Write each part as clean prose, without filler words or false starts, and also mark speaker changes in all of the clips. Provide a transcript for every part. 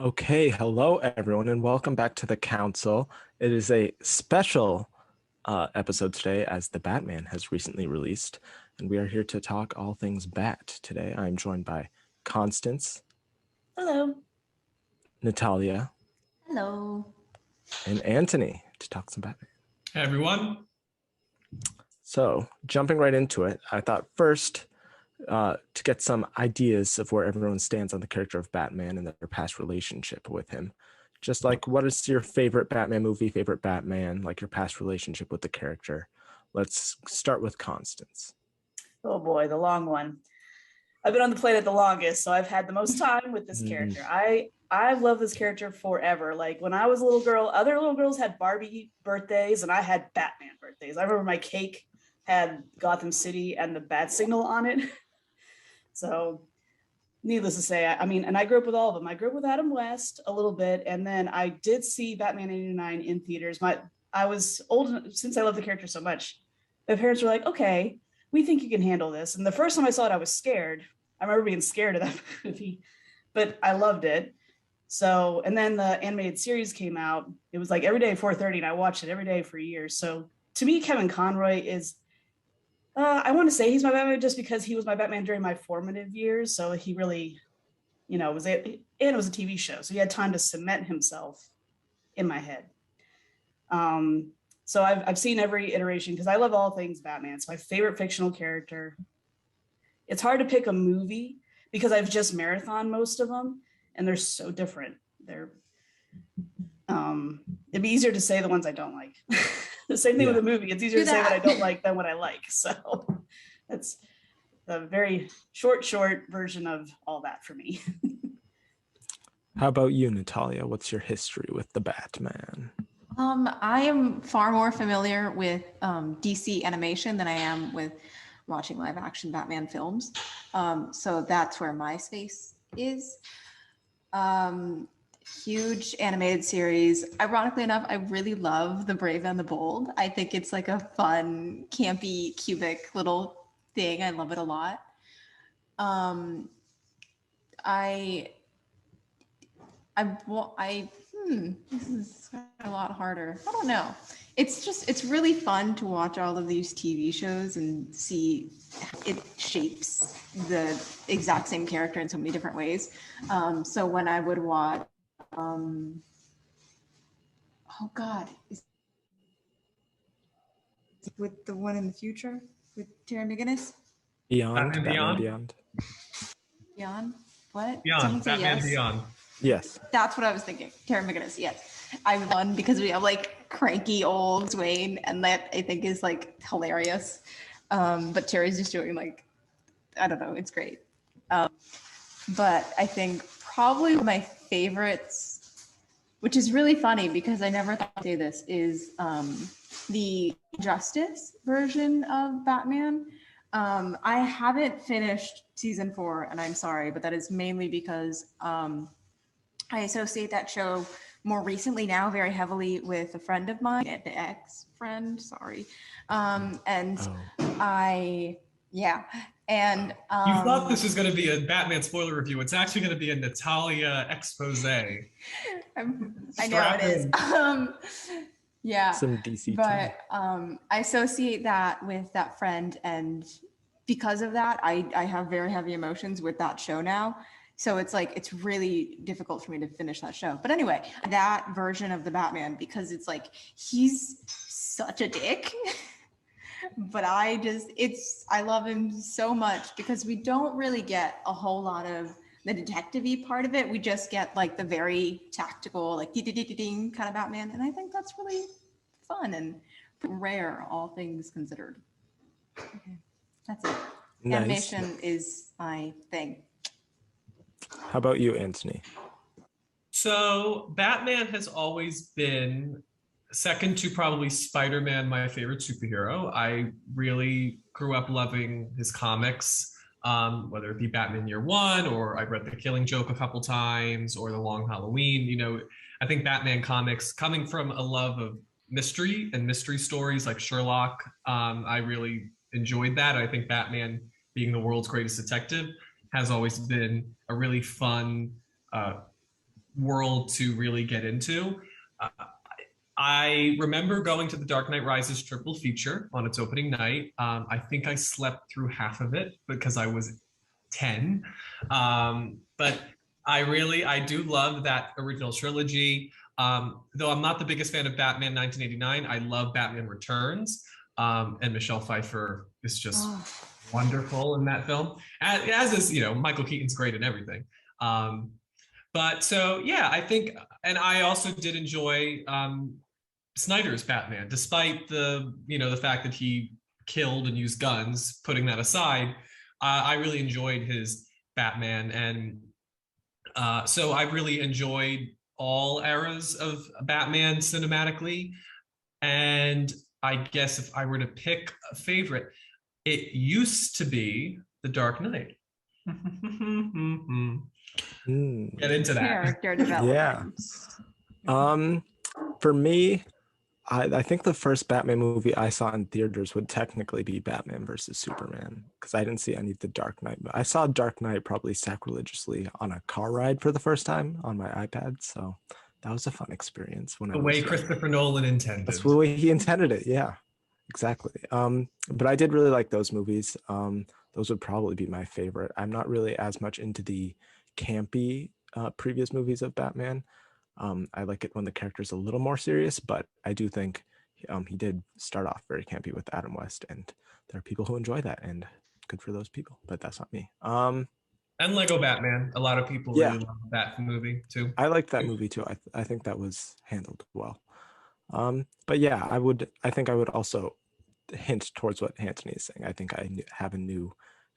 Speaker 1: Okay, hello everyone, and welcome back to the Council. It is a special episode today as the Batman has recently released, and we are here to talk all things Bat today. I'm joined by Constance,
Speaker 2: Hello.
Speaker 1: Natalia,
Speaker 2: Hello.
Speaker 1: and Antony to talk some Batman.
Speaker 3: Hey everyone.
Speaker 1: So, jumping right into it, I thought first to get some ideas of where everyone stands on the character of Batman and their past relationship with him. Just like, what is your favorite Batman movie, favorite Batman, like your past relationship with the character? Let's start with Constance.
Speaker 2: Oh boy, the long one. I've been on the planet the longest, so I've had the most time with this character. I've loved this character forever. Like when I was a little girl, other little girls had Barbie birthdays, and I had Batman birthdays. I remember my cake had Gotham City and the bat signal on it. So needless to say, and I grew up with all of them. I grew up with Adam West a little bit, and then I did see Batman 89 in theaters. I was old, since I love the character so much, my parents were like, okay, we think you can handle this. And the first time I saw it, I was scared. I remember being scared of that movie, but I loved it. So, and then the animated series came out. It was like every day at 4:30, and I watched it every day for years. So to me, Kevin Conroy is, I want to say he's my Batman just because he was my Batman during my formative years. So he really, was it, and it was a TV show. So he had time to cement himself in my head. So I've seen every iteration because I love all things Batman. It's my favorite fictional character. It's hard to pick a movie because I've just marathon most of them, and they're so different. It'd be easier to say the ones I don't like. The same thing with a movie. It's easier to say what I don't like than what I like. So that's a very short version of all that for me.
Speaker 1: How about you, Natalia? What's your history with the Batman?
Speaker 4: I am far more familiar with DC animation than I am with watching live action Batman films. So that's where my space is. Huge animated series. Ironically enough, I really love The Brave and the Bold. I think it's like a fun, campy, cubic little thing. I love it a lot. This is a lot harder. I don't know. It's really fun to watch all of these TV shows and see it shapes the exact same character in so many different ways. So when I would watch, with the one in the future with Terry McGinnis?
Speaker 1: Beyond?
Speaker 3: Batman
Speaker 1: Beyond?
Speaker 4: Beyond? What?
Speaker 3: Beyond. Batman
Speaker 4: yes?
Speaker 3: Beyond.
Speaker 1: Yes.
Speaker 4: That's what I was thinking. Terry McGinnis, yes. I won because we have like cranky old Wayne, and that I think is like hilarious. But Terry's just doing like, I don't know, it's great. But I think probably my favorites, which is really funny because I never thought I'd say this, is the Justice version of Batman. I haven't finished season 4, and I'm sorry, but that is mainly because I associate that show more recently now very heavily with a friend of mine, an ex-friend, sorry.
Speaker 3: You thought this was going to be a Batman spoiler review. It's actually going to be a Natalia expose.
Speaker 4: I know it is. Yeah.
Speaker 1: Some DC
Speaker 4: but I associate that with that friend, and because of that, I have very heavy emotions with that show now. So it's like, it's really difficult for me to finish that show. But anyway, that version of the Batman, because it's like, he's such a dick. But I love him so much because we don't really get a whole lot of the detective-y part of it. We just get like the very tactical, like ding kind of Batman. And I think that's really fun and rare, all things considered. Okay, that's it.
Speaker 1: Nice.
Speaker 4: Animation is my thing.
Speaker 1: How about you, Antony?
Speaker 3: So Batman has always been, second to probably Spider-Man, my favorite superhero. I really grew up loving his comics, whether it be Batman Year One, or I've read The Killing Joke a couple times, or The Long Halloween. I think Batman comics, coming from a love of mystery and mystery stories like Sherlock, I really enjoyed that. I think Batman, being the world's greatest detective, has always been a really fun world to really get into. Uh, I remember going to the Dark Knight Rises triple feature on its opening night. I think I slept through half of it because I was 10. But I do love that original trilogy. Though I'm not the biggest fan of Batman 1989, I love Batman Returns. And Michelle Pfeiffer is just wonderful in that film. As is, Michael Keaton's great in everything. But so, yeah, I think, and I also did enjoy Snyder's Batman, despite the fact that he killed and used guns. Putting that aside, I really enjoyed his Batman, and so I really enjoyed all eras of Batman cinematically. And I guess if I were to pick a favorite, it used to be The Dark Knight. Get into that.
Speaker 4: Character development.
Speaker 1: Yeah. For me, I think the first Batman movie I saw in theaters would technically be Batman versus Superman, because I didn't see any of the Dark Knight. I saw Dark Knight probably sacrilegiously on a car ride for the first time on my iPad, so that was a fun experience.
Speaker 3: The way Christopher Nolan intended.
Speaker 1: That's the way he intended it. Yeah, exactly. But I did really like those movies. Those would probably be my favorite. I'm not really as much into the campy previous movies of Batman. I like it when the character's a little more serious, but I do think he did start off very campy with Adam West, and there are people who enjoy that, and good for those people, but that's not me.
Speaker 3: And Lego Batman. A lot of people really love that movie too.
Speaker 1: I liked that movie too. I think that was handled well. But yeah, I think I would also hint towards what Antony is saying. I think I have a new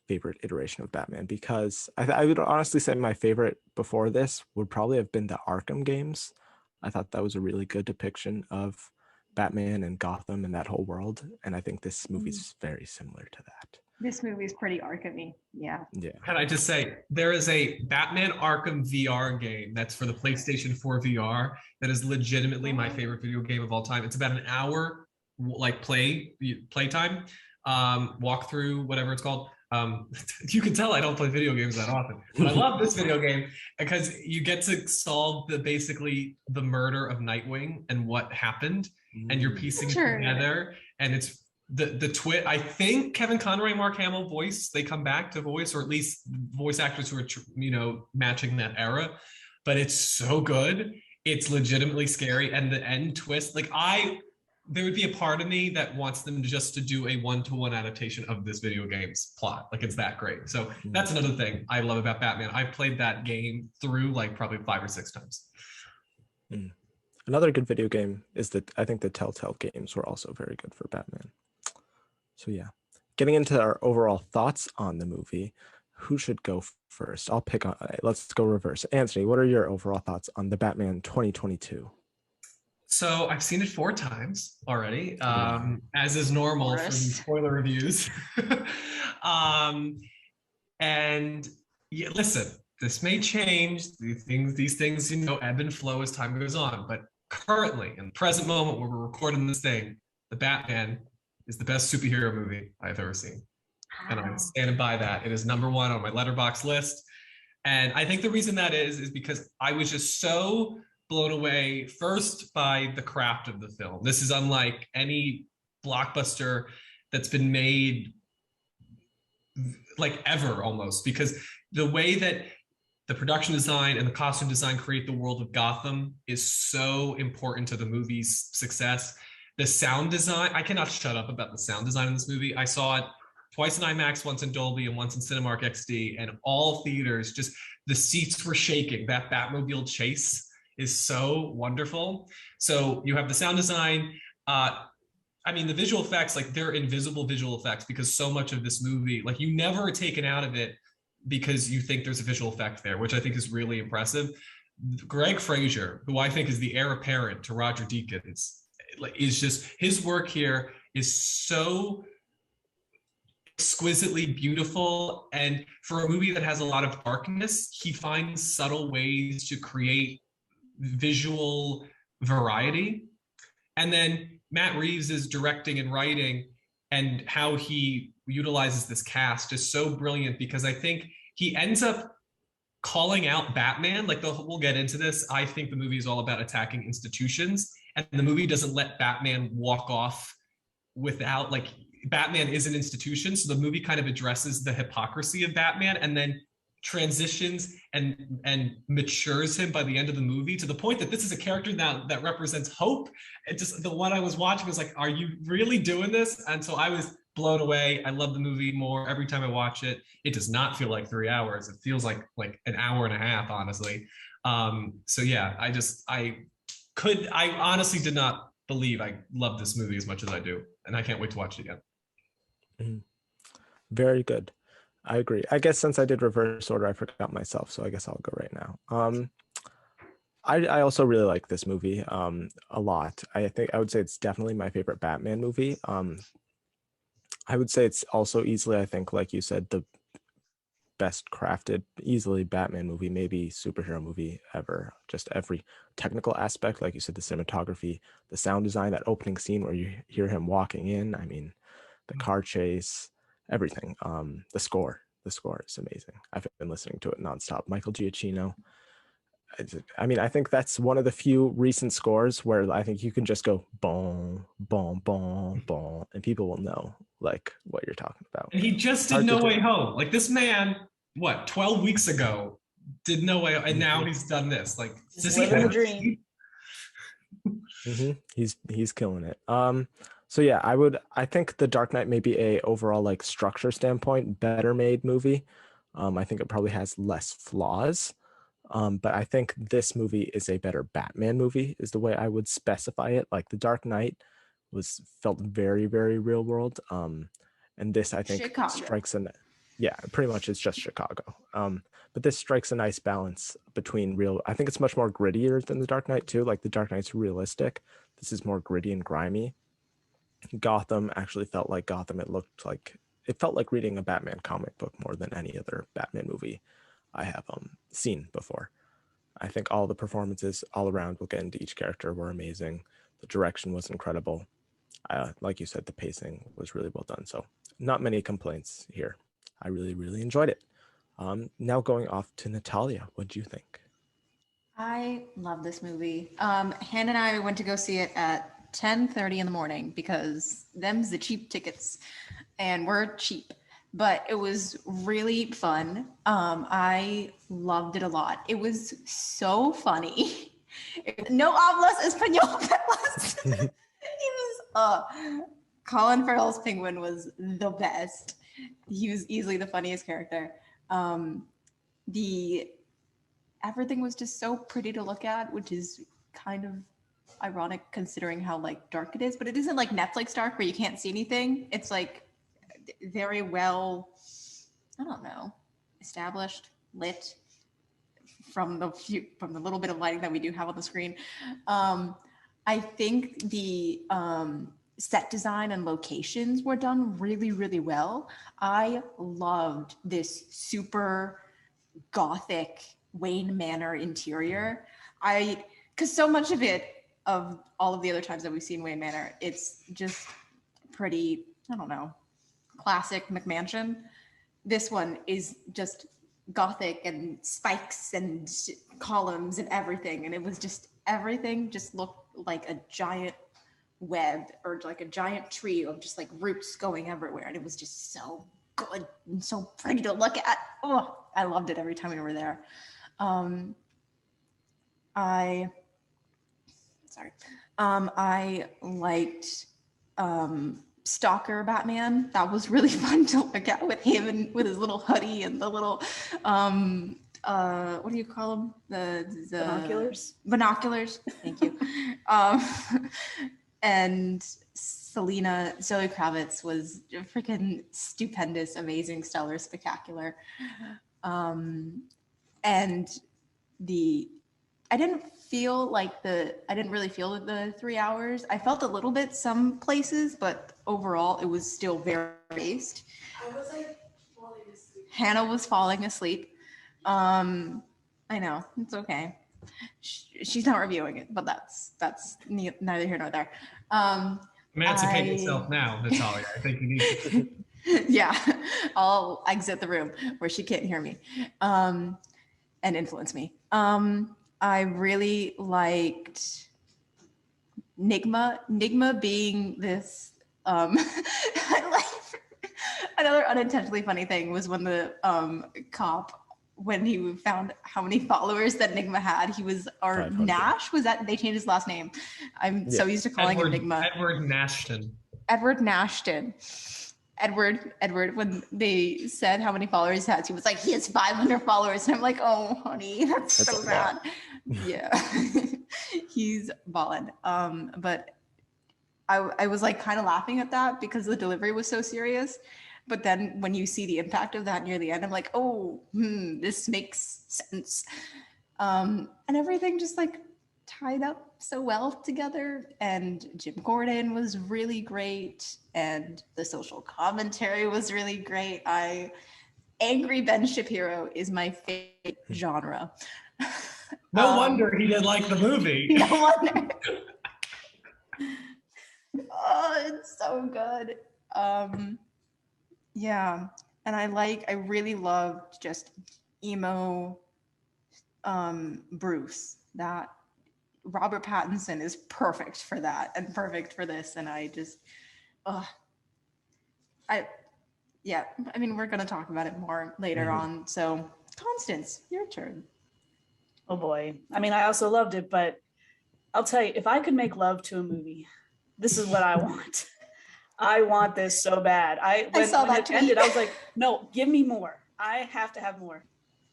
Speaker 1: favorite iteration of Batman, because I would honestly say my favorite before this would probably have been the Arkham games. I thought that was a really good depiction of Batman and Gotham and that whole world, and I think this movie is very similar to that.
Speaker 4: This movie is pretty Arkham-y. Yeah.
Speaker 3: Can I just say, there is a Batman Arkham VR game that's for the PlayStation 4 VR that is legitimately my favorite video game of all time. It's about an hour like playtime, walkthrough, whatever it's called. You can tell I don't play video games that often, but I love this video game because you get to solve basically the murder of Nightwing and what happened, and you're piecing it together. And it's the twist. I think Kevin Conroy, Mark Hamill they come back to voice, or at least voice actors who are matching that era. But it's so good. It's legitimately scary, and the end twist, there would be a part of me that wants them just to do a one-to-one adaptation of this video game's plot. It's that great. So that's another thing I love about Batman. I've played that game through probably 5 or 6 times.
Speaker 1: Another good video game is that I think the Telltale games were also very good for Batman. So yeah, getting into our overall thoughts on the movie, who should go first? I'll pick on, let's go reverse. Antony, what are your overall thoughts on the Batman 2022?
Speaker 3: So I've seen it 4 times already, as is normal for these spoiler reviews. And yeah, listen, this may change. These things, ebb and flow as time goes on. But currently, in the present moment where we're recording this thing, the Batman is the best superhero movie I've ever seen. And I'm standing by that. It is number 1 on my Letterboxd list. And I think the reason that is because I was just so blown away first by the craft of the film. This is unlike any blockbuster that's been made ever, almost, because the way that the production design and the costume design create the world of Gotham is so important to the movie's success. The sound design, I cannot shut up about the sound design in this movie. I saw it twice in IMAX, once in Dolby and once in Cinemark XD, and all theaters, just the seats were shaking. That Batmobile chase is so wonderful. So you have the sound design. The visual effects, they're invisible visual effects, because so much of this movie, you never are taken out of it because you think there's a visual effect there, which I think is really impressive. Greg Fraser, who I think is the heir apparent to Roger Deakins, is just, his work here is so exquisitely beautiful. And for a movie that has a lot of darkness, he finds subtle ways to create visual variety. And then Matt Reeves is directing and writing, and how he utilizes this cast is so brilliant, because I think he ends up calling out Batman. Like we'll get into this. I think the movie is all about attacking institutions, and the movie doesn't let Batman walk off without, like, Batman is an institution. So the movie kind of addresses the hypocrisy of Batman and then transitions and matures him by the end of the movie to the point that this is a character now that represents hope. It just, the one I was watching was like, are you really doing this? And so I was blown away. I love the movie more every time I watch it. It does not feel like 3 hours. It feels like an hour and a half, honestly. So yeah, I honestly did not believe I love this movie as much as I do, and I can't wait to watch it again.
Speaker 1: Mm-hmm. Very good. I agree. I guess since I did reverse order, I forgot myself, so I guess I'll go right now. I also really like this movie a lot. I think I would say it's definitely my favorite Batman movie. I would say it's also easily, I think, like you said, the best crafted, easily Batman movie, maybe superhero movie ever. Just every technical aspect, like you said, the cinematography, the sound design, that opening scene where you hear him walking in. I mean, the car chase, everything. The score is amazing. I've been listening to it nonstop. Michael Giacchino. I mean, I think that's one of the few recent scores where I think you can just go boom, boom, boom, boom, and people will know like what you're talking about.
Speaker 3: And he just did No Way Home. Like, this man, what, 12 weeks ago did No Way Home, and now he's done this. Like, does he have a dream?
Speaker 1: He's killing it. So yeah, I think The Dark Knight may be a overall, like, structure standpoint, better made movie. I think it probably has less flaws. But I think this movie is a better Batman movie, is the way I would specify it. Like, The Dark Knight felt very, very real world. And this, I think, strikes pretty much it's just Chicago. But this strikes a nice balance between I think it's much more grittier than The Dark Knight too. Like, The Dark Knight's realistic. This is more gritty and grimy. Gotham actually felt like Gotham. It felt like reading a Batman comic book more than any other Batman movie I have seen before. I think all the performances all around, we'll get into each character, were amazing. The direction was incredible. Like you said, the pacing was really well done. So not many complaints here. I really, really enjoyed it. Now going off to Natalia, what do you think?
Speaker 4: I love this movie. Hannah and I went to go see it at 10:30 in the morning because them's the cheap tickets and we're cheap. But it was really fun. I loved it a lot. It was so funny. No hablas español, Pelas. Colin Farrell's Penguin was the best. He was easily the funniest character. Everything was just so pretty to look at, which is kind of ironic considering how, like, dark it is. But it isn't like Netflix dark where you can't see anything. It's like very well, I don't know, established, lit from the little bit of lighting that we do have on the screen. I think the set design and locations were done really, really well. I loved this super gothic Wayne Manor interior. Because so much of all of the other times that we've seen Wayne Manor, it's just pretty, I don't know, classic McMansion. This one is just gothic and spikes and columns and everything, and it was just, everything just looked like a giant web or like a giant tree of just like roots going everywhere, and it was just so good and so pretty to look at. Oh, I loved it every time we were there. I liked Stalker Batman. That was really fun to look at with him and with his little hoodie and the little what do you call them? The binoculars. Thank you. And Zoe Kravitz was freaking stupendous, amazing, stellar, spectacular. And I didn't really feel the 3 hours. I felt a little bit some places, but overall it was still very based. I was like falling asleep. Hannah was falling asleep. I know, it's okay. She's not reviewing it, but that's neither here nor there.
Speaker 3: Emancipate yourself now, Natalia. I think you need to.
Speaker 4: Yeah, I'll exit the room where she can't hear me. and influenced me. I really liked Nigma being this I like another unintentionally funny thing was when the cop, when he found how many followers that Nigma had, he was, or
Speaker 1: 500.
Speaker 4: Nash, was that, they changed his last name. I'm so used to calling him Nigma.
Speaker 3: Edward Nashton.
Speaker 4: Edward Nashton. Edward, when they said how many followers he has, he was like, he has 500 followers. And I'm like, oh, honey, that's so sad. Yeah, he's ballin'. But I was like kind of laughing at that because the delivery was so serious. But then when you see the impact of that near the end, I'm like, oh, this makes sense. And everything just like tied up so well together. And Jim Gordon was really great. And the social commentary was really great. Angry Ben Shapiro is my favorite genre.
Speaker 3: No wonder he didn't like the movie.
Speaker 4: No wonder. Oh, it's so good. Yeah, and I really loved just emo Bruce. That Robert Pattinson is perfect for that and perfect for this. And I just, I mean, we're gonna talk about it more later on. So, Constance, your turn.
Speaker 2: Oh boy. I mean, I also loved it, but I'll tell you, if I could make love to a movie, this is what I want. I want this so bad. When it ended, I was like, no, give me more. I have to have more.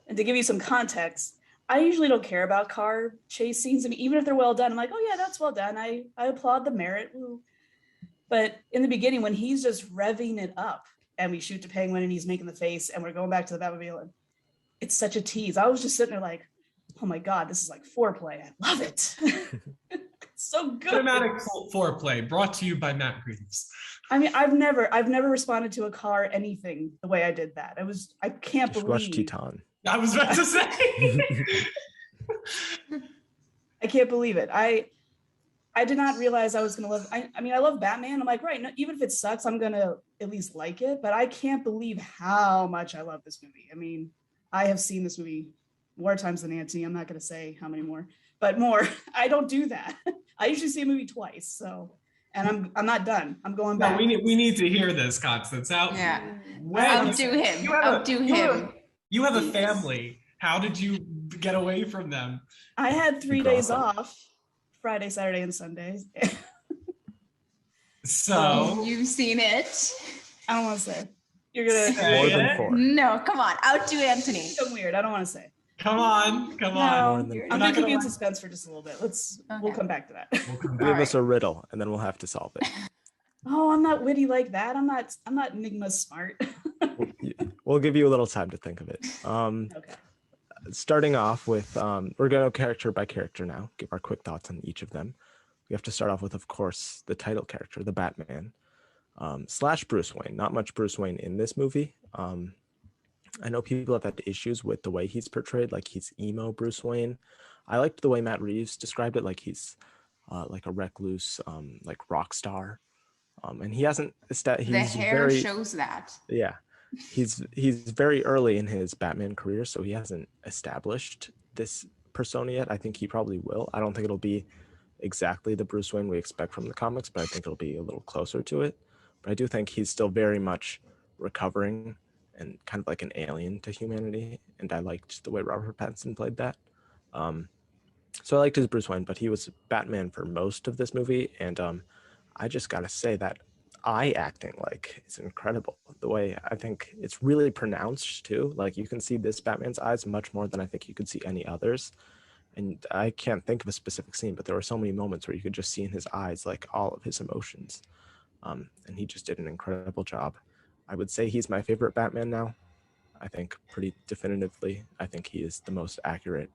Speaker 2: And to give you some context, I usually don't care about car chase scenes. I mean, even if they're well done, I'm like, oh yeah, that's well done. I applaud the merit. Woo. But in the beginning, when he's just revving it up and we shoot the penguin and he's making the face and we're going back to the Batmobile, and it's such a tease. I was just sitting there like, oh my God, this is like foreplay. I love it. It's so good.
Speaker 3: Cinematic foreplay brought to you by Matt Reeves.
Speaker 2: I mean, I've never responded to a car anything the way I did that. I can't believe.
Speaker 1: Watch Teton.
Speaker 3: I was about to say.
Speaker 2: I can't believe it. I did not realize I was gonna love. I mean, I love Batman. I'm like, right. No, even if it sucks, I'm gonna at least like it. But I can't believe how much I love this movie. I mean, I have seen this movie more times than Antony. I'm not gonna say how many more, but more. I don't do that. I usually see a movie twice. So. And I'm not done. I'm going back.
Speaker 3: No, we need to hear this, Constance.
Speaker 4: Yeah. Outdo him.
Speaker 3: You have a family. How did you get away from them?
Speaker 2: I had 3 days off, Friday, Saturday, and Sunday.
Speaker 3: So
Speaker 4: you've seen it.
Speaker 2: I don't want to say. You're gonna
Speaker 3: say
Speaker 1: more than 4.
Speaker 4: No, come on. Outdo Antony.
Speaker 2: So weird. I don't want to say.
Speaker 3: Come on.
Speaker 2: No, I'm gonna keep you in suspense for just a little bit. We'll come back to that.
Speaker 1: Give us a riddle, and then we'll have to solve it.
Speaker 2: Oh, I'm not witty like that. I'm not Enigma smart.
Speaker 1: We'll give you a little time to think of it.
Speaker 2: Okay.
Speaker 1: Starting off with, we're going to go character by character now. Give our quick thoughts on each of them. We have to start off with, of course, the title character, the Batman, / Bruce Wayne. Not much Bruce Wayne in this movie. I know people have had issues with the way he's portrayed, like he's emo Bruce Wayne. I liked the way Matt Reeves described it, like he's like a recluse, like rock star. And he hasn't. The hair
Speaker 4: shows that.
Speaker 1: Yeah, he's very early in his Batman career, so he hasn't established this persona yet. I think he probably will. I don't think it'll be exactly the Bruce Wayne we expect from the comics, but I think it'll be a little closer to it. But I do think he's still very much recovering and kind of like an alien to humanity. And I liked the way Robert Pattinson played that. So I liked his Bruce Wayne, but he was Batman for most of this movie. And I just got to say that eye acting, like, is incredible. The way I think it's really pronounced too. Like you can see this Batman's eyes much more than I think you could see any others. And I can't think of a specific scene, but there were so many moments where you could just see in his eyes, like all of his emotions. And he just did an incredible job. I would say he's my favorite Batman now. I think pretty definitively. I think he is the most accurate.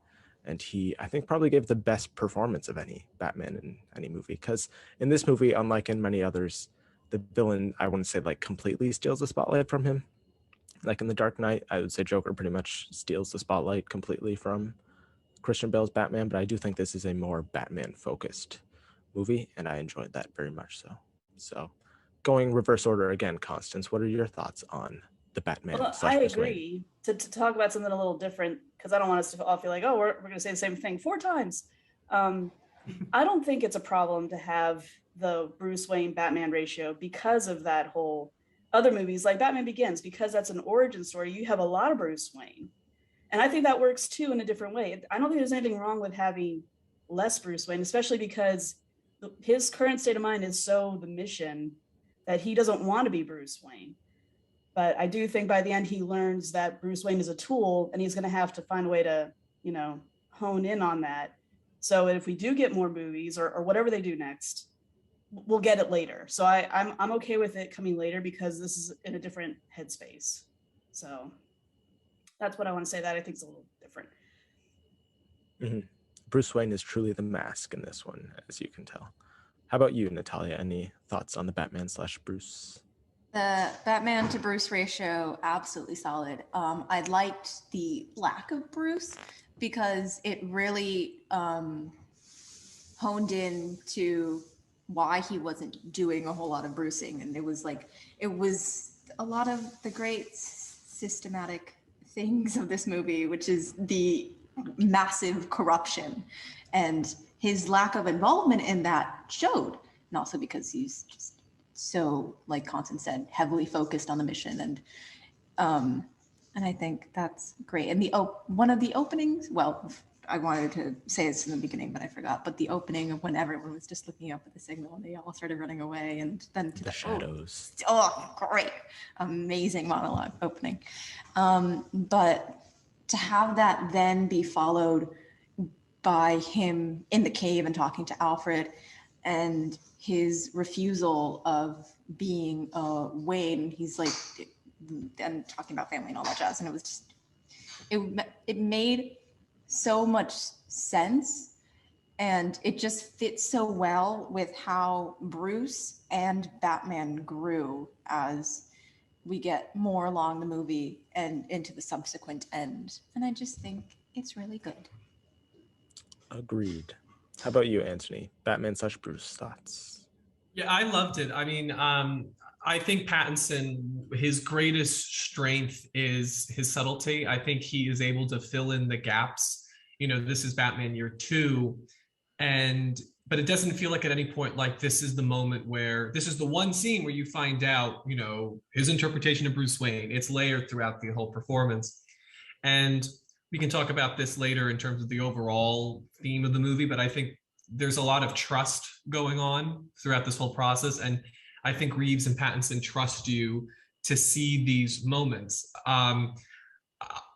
Speaker 1: And he, I think, probably gave the best performance of any Batman in any movie. Because in this movie, unlike in many others, the villain, I wouldn't say like completely steals the spotlight from him. Like in The Dark Knight, I would say Joker pretty much steals the spotlight completely from Christian Bale's Batman. But I do think this is a more Batman-focused movie, and I enjoyed that very much so. So going reverse order again, Constance, what are your thoughts on the Batman
Speaker 2: Well,
Speaker 1: slash
Speaker 2: I
Speaker 1: Bruce Wayne.
Speaker 2: agree. To talk about something a little different, because I don't want us to all feel like, oh, we're going to say the same thing 4 times. I don't think it's a problem to have the Bruce Wayne Batman ratio because of that whole other movies like Batman Begins, because that's an origin story. You have a lot of Bruce Wayne. And I think that works too in a different way. I don't think there's anything wrong with having less Bruce Wayne, especially because his current state of mind is so the mission that he doesn't want to be Bruce Wayne. But I do think by the end, he learns that Bruce Wayne is a tool and he's going to have to find a way to, hone in on that. So if we do get more movies or whatever they do next, we'll get it later. So I'm okay with it coming later because this is in a different headspace. So that's what I want to say. That I think is a little different.
Speaker 1: Mm-hmm. Bruce Wayne is truly the mask in this one, as you can tell. How about you, Natalia? Any thoughts on the Batman slash Bruce?
Speaker 4: The Batman to Bruce ratio, absolutely solid. I liked the lack of Bruce because it really honed in to why he wasn't doing a whole lot of Brucing. And it was a lot of the great systematic things of this movie, which is the massive corruption, and his lack of involvement in that showed, and also because he's just so, like Constance said, heavily focused on the mission, and I think that's great. And one of the openings, well, I wanted to say this in the beginning, but I forgot. But the opening of when everyone was just looking up at the signal and they all started running away, and then to
Speaker 1: the shadows.
Speaker 4: Oh, great, amazing monologue opening. But to have that then be followed by him in the cave and talking to Alfred, and his refusal of being Wayne, he's like, and talking about family and all that jazz, and it was just, it made so much sense, and it just fits so well with how Bruce and Batman grew as we get more along the movie and into the subsequent end. And I just think it's really good.
Speaker 1: Agreed. How about you, Antony? Batman slash Bruce thoughts?
Speaker 3: Yeah, I loved it. I mean, I think Pattinson, his greatest strength is his subtlety. I think he is able to fill in the gaps. This is Batman year 2, but it doesn't feel like at any point like this is the moment where this is the one scene where you find out, his interpretation of Bruce Wayne. It's layered throughout the whole performance. And we can talk about this later in terms of the overall theme of the movie, but I think there's a lot of trust going on throughout this whole process. And I think Reeves and Pattinson trust you to see these moments.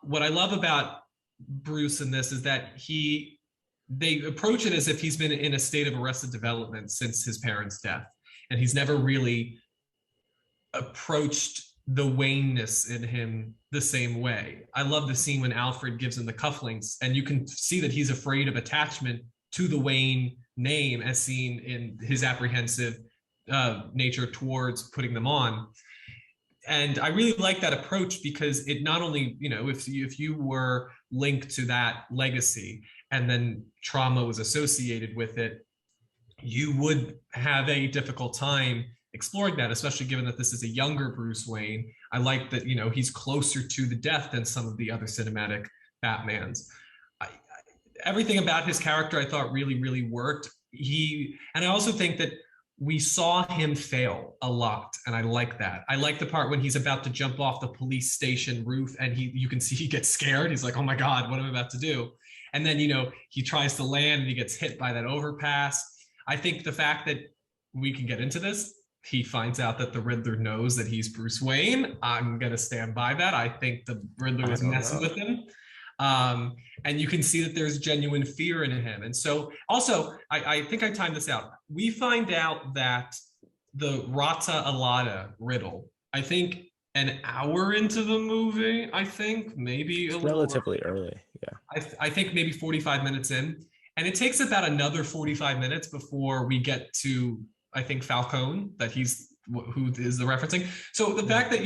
Speaker 3: What I love about Bruce in this is that they approach it as if he's been in a state of arrested development since his parents' death. And he's never really approached the Wayne-ness in him the same way. I love the scene when Alfred gives him the cufflinks, and you can see that he's afraid of attachment to the Wayne name as seen in his apprehensive nature towards putting them on. And I really like that approach because it not only, if you were linked to that legacy and then trauma was associated with it, you would have a difficult time exploring that, especially given that this is a younger Bruce Wayne. I like that, he's closer to the death than some of the other cinematic Batmans. Everything about his character I thought really, really worked. And I also think that we saw him fail a lot, and I like that. I like the part when he's about to jump off the police station roof, and you can see he gets scared. He's like, "Oh my God, what am I about to do?" And then he tries to land, and he gets hit by that overpass. I think the fact that we can get into this, he finds out that the Riddler knows that he's Bruce Wayne. I'm gonna stand by that. I think the Riddler is messing with him. And you can see that there's genuine fear in him. And so also, I think I timed this out. We find out that the Rata Alada riddle, I think an hour into the movie, maybe
Speaker 1: relatively early. Yeah.
Speaker 3: I think maybe 45 minutes in. And it takes about another 45 minutes before we get to, I think, Falcone, that who is the referencing. So the fact that,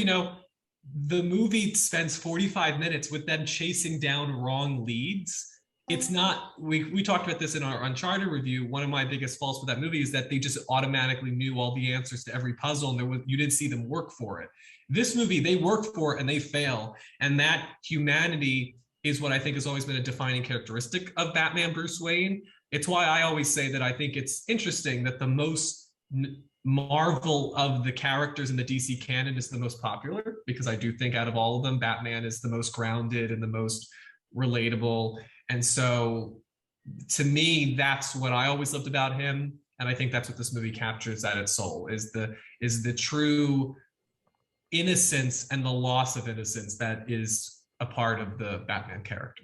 Speaker 3: the movie spends 45 minutes with them chasing down wrong leads it's not, we talked about this in our Uncharted review. One of my biggest faults with that movie is that they just automatically knew all the answers to every puzzle, and you didn't see them work for it. This movie, they work for it and they fail. And that humanity is what I think has always been a defining characteristic of Batman Bruce Wayne. It's why I always say that I think it's interesting that the most Marvel of the characters in the DC canon is the most popular, because I do think out of all of them, Batman is the most grounded and the most relatable. And so to me, that's what I always loved about him. And I think that's what this movie captures at its soul, is the true innocence and the loss of innocence that is a part of the Batman character.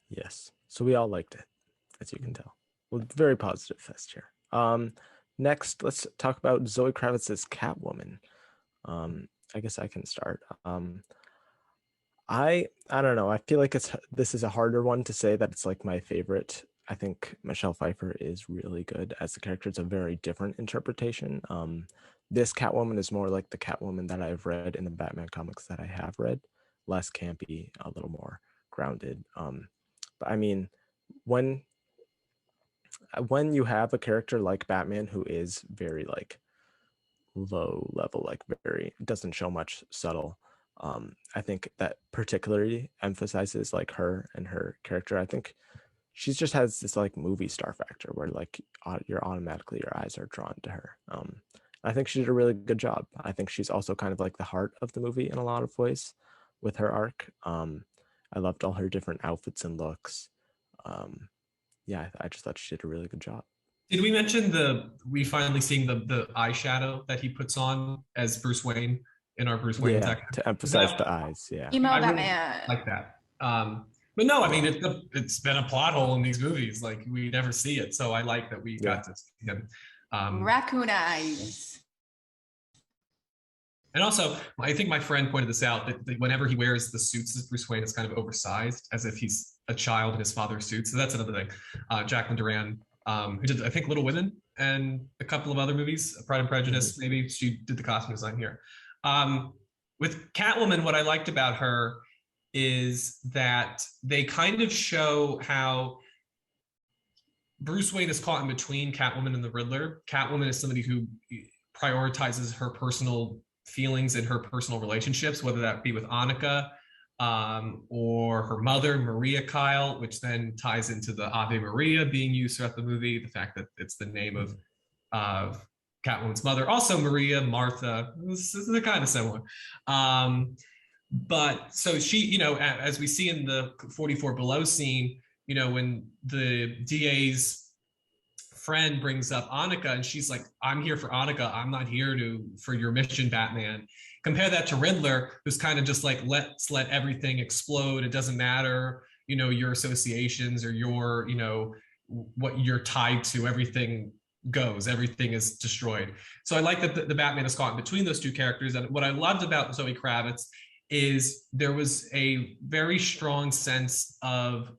Speaker 1: Yes. So we all liked it, as you can tell. Well, very positive fest here. Next, let's talk about Zoe Kravitz's Catwoman. I guess I can start. I don't know. I feel like this is a harder one to say that it's like my favorite. I think Michelle Pfeiffer is really good as the character. It's a very different interpretation. This Catwoman is more like the Catwoman that I've read in the Batman comics that I have read. Less campy, a little more grounded. But I mean, when you have a character like Batman who is very like low level, like very doesn't show much subtle, I think that particularly emphasizes like her and her character. I think she just has this like movie star factor where like you're automatically, your eyes are drawn to her. I think she did a really good job. I think she's also kind of like the heart of the movie in a lot of ways with her arc. I loved all her different outfits and looks. Yeah, I just thought she did a really good job.
Speaker 3: Did we mention we finally seeing the eyeshadow that he puts on as Bruce Wayne in our Bruce Wayne section?
Speaker 1: To emphasize the eyes. Yeah,
Speaker 4: emo
Speaker 3: I
Speaker 4: Batman.
Speaker 3: really like that. But no, I mean it's been a plot hole in these movies. Like we never see it, so I like that we got to see him.
Speaker 4: Raccoon eyes.
Speaker 3: And also, I think my friend pointed this out, that whenever he wears the suits as Bruce Wayne, it's kind of oversized, as if he's a child in his father's suit. So that's another thing. Jacqueline Duran, who did, I think, Little Women and a couple of other movies, Pride and Prejudice, maybe. She did the costume design here. With Catwoman, what I liked about her is that they kind of show how Bruce Wayne is caught in between Catwoman and the Riddler. Catwoman is somebody who prioritizes her personal feelings and her personal relationships, whether that be with Annika or her mother, Maria Kyle, which then ties into the Ave Maria being used throughout the movie, the fact that it's the name of Catwoman's mother. Also Maria, Martha, this is kind of similar. But so she, you know, as we see in the 44 Below scene, you know, when the DA's friend brings up Annika and she's like, I'm here for Annika, I'm not here for your mission, Batman. Compare that to Riddler, who's kind of just like, let's let everything explode. It doesn't matter, you know, your associations or your, you know, what you're tied to, everything goes, everything is destroyed. So I like that the Batman is caught in between those two characters. And what I loved about Zoe Kravitz is there was a very strong sense of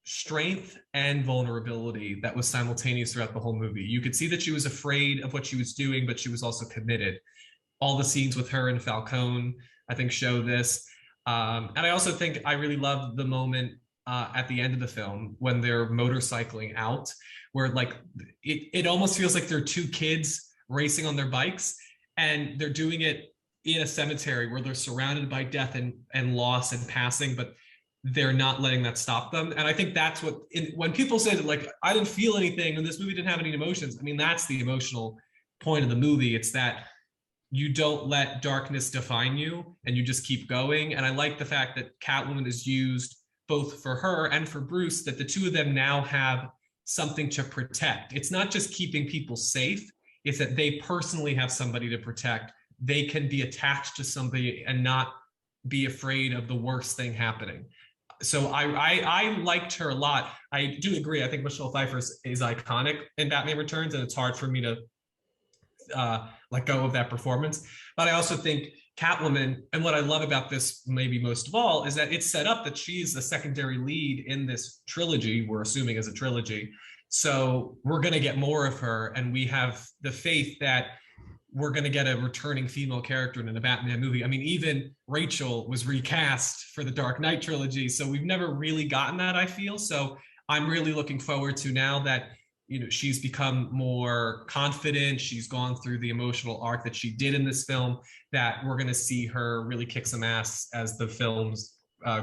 Speaker 3: strength and vulnerability that was simultaneous throughout the whole movie. You could see that she was afraid of what she was doing, but she was also committed. All the scenes with her and Falcone, I think, show this. And I also think I really loved the moment at the end of the film when they're motorcycling out, where like it almost feels like they're two kids racing on their bikes, and they're doing it in a cemetery where they're surrounded by death and loss and passing, but they're not letting that stop them. And I think that's what, when people say that, like, I didn't feel anything and this movie didn't have any emotions, I mean, that's the emotional point of the movie. It's that you don't let darkness define you and you just keep going. And I like the fact that Catwoman is used both for her and for Bruce, that the two of them now have something to protect. It's not just keeping people safe, it's that they personally have somebody to protect. They can be attached to somebody and not be afraid of the worst thing happening. So I liked her a lot. I do agree. I think Michelle Pfeiffer is iconic in Batman Returns, and it's hard for me to let go of that performance. But I also think Catwoman, and what I love about this maybe most of all, is that it's set up that she's a secondary lead in this trilogy, we're assuming is a trilogy. So we're going to get more of her, and we have the faith that we're going to get a returning female character in a Batman movie. I mean, even Rachel was recast for the Dark Knight trilogy. So we've never really gotten that, I feel. So I'm really looking forward to, now that, you know, she's become more confident, she's gone through the emotional arc that she did in this film, that we're going to see her really kick some ass as the films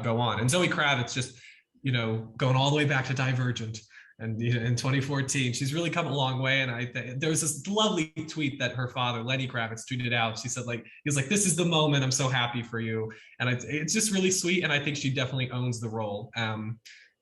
Speaker 3: go on. And Zoe Kravitz just, you know, going all the way back to Divergent. And you know, in 2014, she's really come a long way. And there was this lovely tweet that her father, Lenny Kravitz, tweeted out. She said, like, he was like, "This is the moment. I'm so happy for you." And it's just really sweet. And I think she definitely owns the role.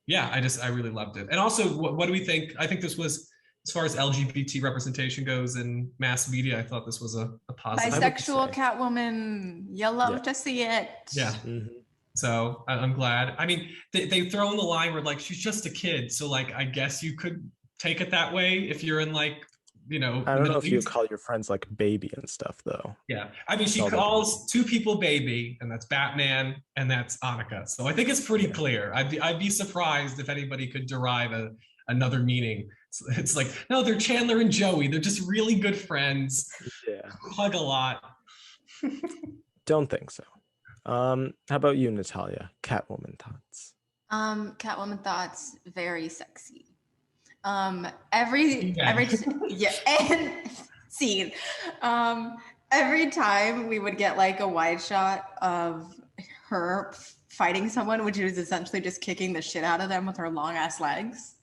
Speaker 3: Yeah, I really loved it. And also, what do we think? I think this was, as far as LGBT representation goes in mass media, I thought this was a positive.
Speaker 4: Bisexual Catwoman, you love to see it.
Speaker 3: Yeah. Mm-hmm. So I'm glad. I mean, they throw in the line where, like, she's just a kid. So, like, I guess you could take it that way if you're in, like, you know.
Speaker 1: I don't know if you call your friends like baby and stuff, though.
Speaker 3: Yeah. I mean, she calls two people baby, and that's Batman and that's Annika. So I think it's pretty clear. I'd be surprised if anybody could derive another meaning. It's like, no, they're Chandler and Joey. They're just really good friends.
Speaker 1: Yeah.
Speaker 3: Hug a lot.
Speaker 1: Don't think so. How about you, Natalia? Catwoman thoughts.
Speaker 4: Catwoman thoughts, very sexy. And scene. Every time we would get like a wide shot of her fighting someone, which was essentially just kicking the shit out of them with her long ass legs.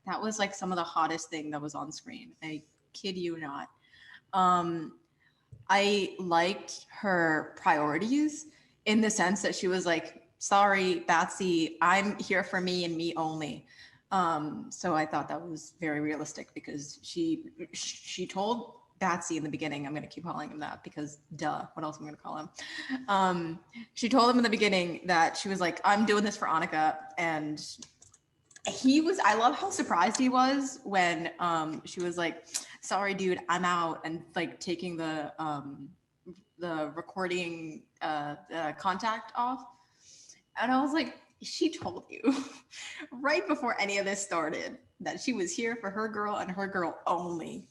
Speaker 4: That was like some of the hottest thing that was on screen. I kid you not. I liked her priorities, in the sense that she was like, "Sorry, Batsy, I'm here for me and me only." So I thought that was very realistic, because she told Batsy in the beginning, I'm going to keep calling him that because duh, what else am I going to call him? She told him in the beginning that she was like, "I'm doing this for Annika." And I love how surprised he was when she was like, "Sorry, dude, I'm out," and like taking the recording contact off. And I was like, she told you right before any of this started that she was here for her girl and her girl only.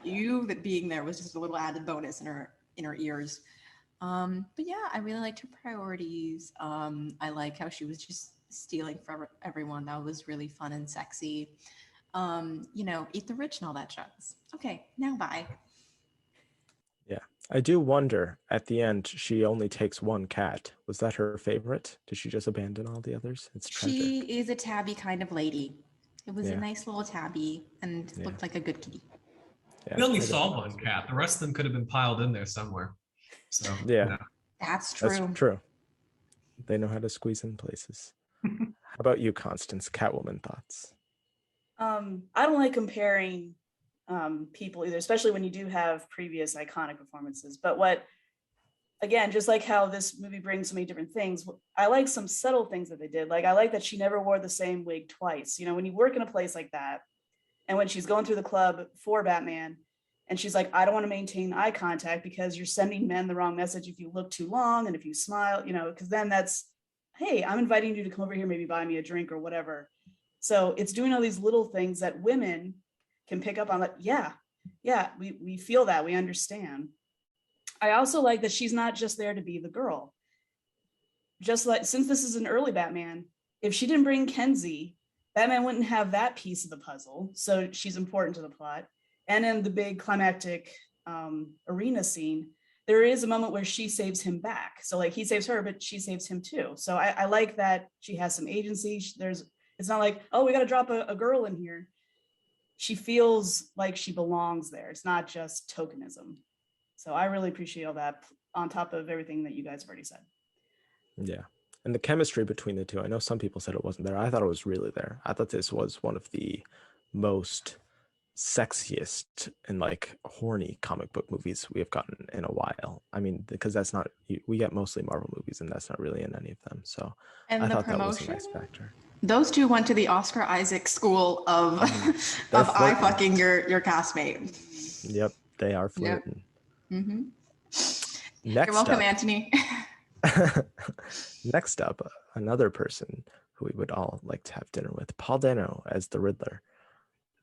Speaker 4: You that being there was just a little added bonus in her ears. But yeah, I really liked her priorities. I like how she was just stealing from everyone. That was really fun and sexy. You know, eat the rich and all that jazz. Okay, now bye.
Speaker 1: Yeah, I do wonder, at the end, she only takes one cat. Was that her favorite? Did she just abandon all the others? It's tragic.
Speaker 4: She is a tabby kind of lady. It was a nice little tabby and looked like a good kitty.
Speaker 3: Yeah, we only saw one cat. The rest of them could have been piled in there somewhere. So
Speaker 1: yeah,
Speaker 3: you know.
Speaker 4: That's true.
Speaker 1: That's true. They know how to squeeze in places. How about you, Constance? Catwoman thoughts?
Speaker 2: I don't like comparing people either, especially when you do have previous iconic performances. But again, just like how this movie brings so many different things, I like some subtle things that they did. Like, I like that she never wore the same wig twice. You know, when you work in a place like that, and when she's going through the club for Batman, and she's like, "I don't want to maintain eye contact because you're sending men the wrong message if you look too long and if you smile, you know, because then that's, hey, I'm inviting you to come over here, maybe buy me a drink or whatever." So it's doing all these little things that women can pick up on, like, yeah, we feel that, we understand. I also like that she's not just there to be the girl. Just like, since this is an early Batman, if she didn't bring Kenzie, Batman wouldn't have that piece of the puzzle. So she's important to the plot. And in the big climactic arena scene, there is a moment where she saves him back. So like, he saves her, but she saves him too. So I like that she has some agency. It's not like, oh, we got to drop a girl in here. She feels like she belongs there. It's not just tokenism. So I really appreciate all that, on top of everything that you guys have already said.
Speaker 1: Yeah. And the chemistry between the two, I know some people said it wasn't there. I thought it was really there. I thought this was one of the most sexiest and like horny comic book movies we have gotten in a while. I mean, because we get mostly Marvel movies and that's not really in any of them. So
Speaker 4: and
Speaker 1: I
Speaker 4: the
Speaker 1: thought
Speaker 4: promotion?
Speaker 1: That was a nice factor.
Speaker 4: Those two went to the Oscar Isaac school of eye fucking your castmate.
Speaker 1: Yep, they are flirting.
Speaker 4: Yep. Mm-hmm.
Speaker 1: You're
Speaker 4: welcome, Antony.
Speaker 1: Next up, another person who we would all like to have dinner with, Paul Denno as the Riddler.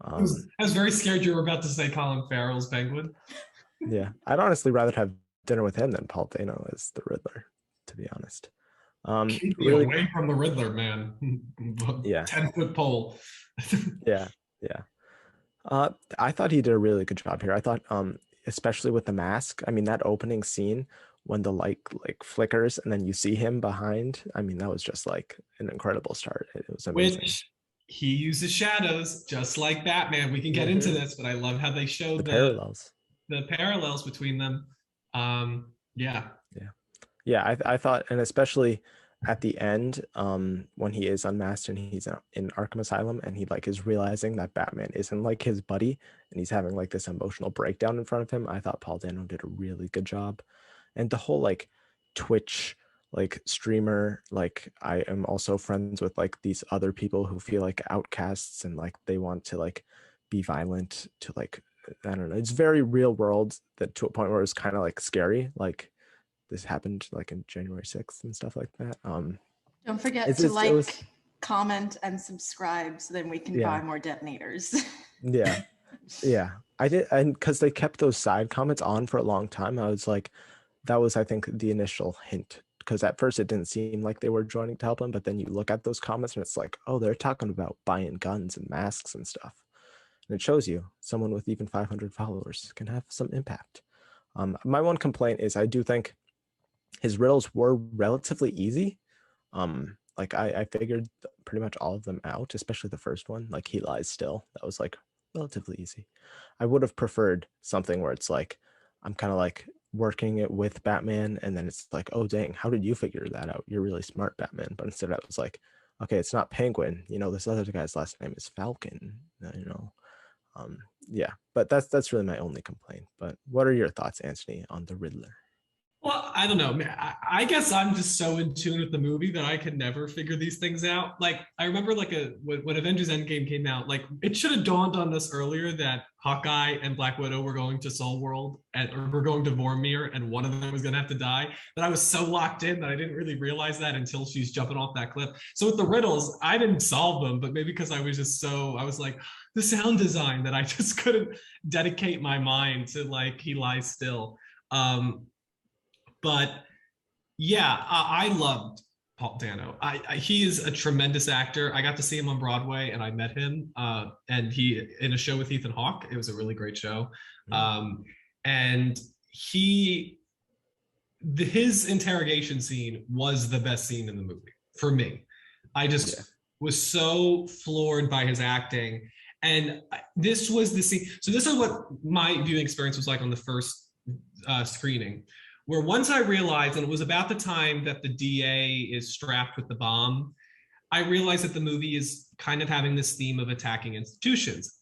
Speaker 3: I was very scared you were about to say Colin Farrell's Penguin.
Speaker 1: Yeah, I'd honestly rather have dinner with him than Paul Dano as the Riddler, to be honest.
Speaker 3: Keep me
Speaker 1: Really,
Speaker 3: away from the Riddler, man.
Speaker 1: yeah,
Speaker 3: 10-foot pole.
Speaker 1: yeah, yeah. I thought he did a really good job here. I thought, especially with the mask. I mean, that opening scene when the light like flickers and then you see him behind. I mean, that was just like an incredible start. It was amazing.
Speaker 3: Which he uses shadows just like Batman. We can get into this, but I love how they show
Speaker 1: The parallels.
Speaker 3: the parallels between them. Yeah.
Speaker 1: Yeah. Yeah, I thought, and especially at the end, when he is unmasked and he's in Arkham Asylum and he like is realizing that Batman isn't like his buddy and he's having like this emotional breakdown in front of him. I thought Paul Dano did a really good job. And the whole like Twitch like streamer, like I am also friends with like these other people who feel like outcasts and like they want to like be violent to like, I don't know. It's very real world, that to a point where it's kind of like scary. Like this happened like in January 6th and stuff like that.
Speaker 4: Don't forget
Speaker 1: It's
Speaker 4: to
Speaker 1: just- it
Speaker 4: like,
Speaker 1: was-
Speaker 4: comment, and subscribe so then we can
Speaker 1: Yeah.
Speaker 4: buy more detonators.
Speaker 1: Yeah. Yeah. I did, and because they kept those side comments on for a long time, I was like, that was, I think, the initial hint. Because at first it didn't seem like they were joining to help him, but then you look at those comments and it's like, oh, they're talking about buying guns and masks and stuff. And it shows you someone with even 500 followers can have some impact. My one complaint is I do think his riddles were relatively easy. Like I figured pretty much all of them out, especially the first one, like he lies still. That was like relatively easy. I would have preferred something where it's like I'm kind of like working it with Batman, and then it's like, oh dang, how did you figure that out? You're really smart, Batman. But instead, I was like, okay, it's not Penguin. You know, this other guy's last name is Falcon. You know, yeah. But that's really my only complaint. But what are your thoughts, Antony, on the Riddler?
Speaker 3: Well, I don't know, man. I guess I'm just so in tune with the movie that I can never figure these things out. Like, I remember like when Avengers Endgame came out, like it should have dawned on us earlier that Hawkeye and Black Widow were going to Soul World or were going to Vormir, and one of them was going to have to die. But I was so locked in that I didn't really realize that until she's jumping off that cliff. So with the riddles, I didn't solve them, but maybe because I was like the sound design that I just couldn't dedicate my mind to like he lies still. But yeah, I loved Paul Dano. He is a tremendous actor. I got to see him on Broadway, and I met him, and he in a show with Ethan Hawke. It was a really great show, and his interrogation scene was the best scene in the movie for me. I just was so floored by his acting, and this was the scene. So this is what my viewing experience was like on the first screening. Where once I realized, and it was about the time that the DA is strapped with the bomb, I realized that the movie is kind of having this theme of attacking institutions.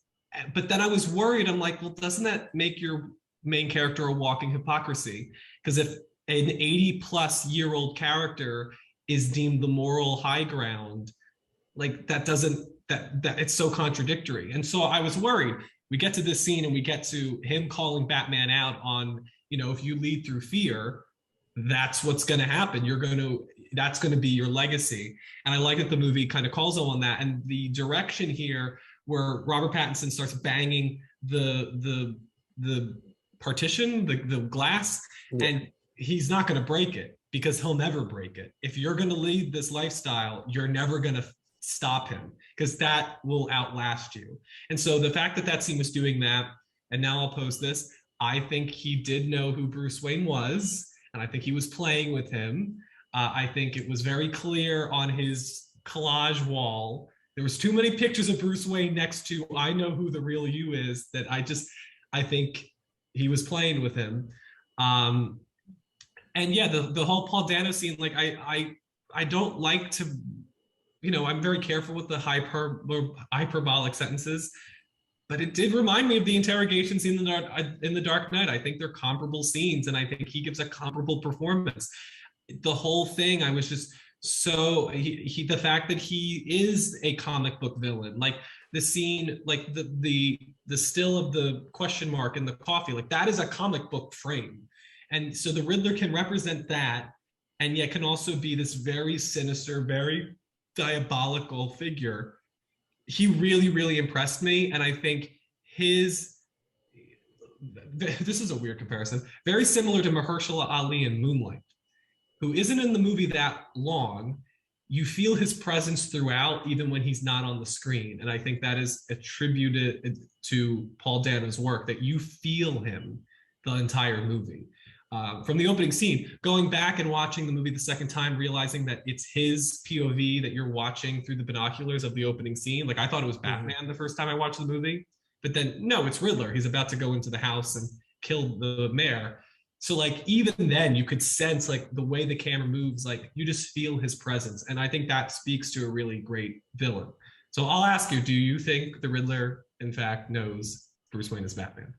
Speaker 3: But then I was worried. I'm like, well, doesn't that make your main character a walking hypocrisy? Because if an 80-plus-year-old character is deemed the moral high ground, like that it's so contradictory. And so I was worried. We get to this scene and we get to him calling Batman out on, you know, if you lead through fear, that's what's going to happen. That's going to be your legacy. And I like that the movie kind of calls on that. And the direction here where Robert Pattinson starts banging the partition, the glass, and he's not going to break it because he'll never break it. If you're going to lead this lifestyle, you're never going to stop him because that will outlast you. And so the fact that scene was doing that, and now I'll post this, I think he did know who Bruce Wayne was, and I think he was playing with him. I think it was very clear on his collage wall. There was too many pictures of Bruce Wayne next to I know who the real you is that I think he was playing with him. And yeah, the whole Paul Dano scene, like I don't like to, you know, I'm very careful with the hyperbolic sentences. But it did remind me of the interrogation scene in the Dark Knight. I think they're comparable scenes, and I think he gives a comparable performance. The whole thing, I was just so the fact that he is a comic book villain, like the scene, like the still of the question mark in the coffee, like that is a comic book frame, and so the Riddler can represent that, and yet can also be this very sinister, very diabolical figure. He really, really impressed me. And I think this is a weird comparison, very similar to Mahershala Ali in Moonlight, who isn't in the movie that long. You feel his presence throughout, even when he's not on the screen. And I think that is attributed to Paul Dano's work, that you feel him the entire movie. From the opening scene, going back and watching the movie the second time, realizing that it's his POV that you're watching through the binoculars of the opening scene. Like, I thought it was Batman the first time I watched the movie, but then no, it's Riddler. He's about to go into the house and kill the mayor. So like, even then you could sense like the way the camera moves, like you just feel his presence. And I think that speaks to a really great villain. So I'll ask you, do you think the Riddler in fact knows Bruce Wayne as Batman?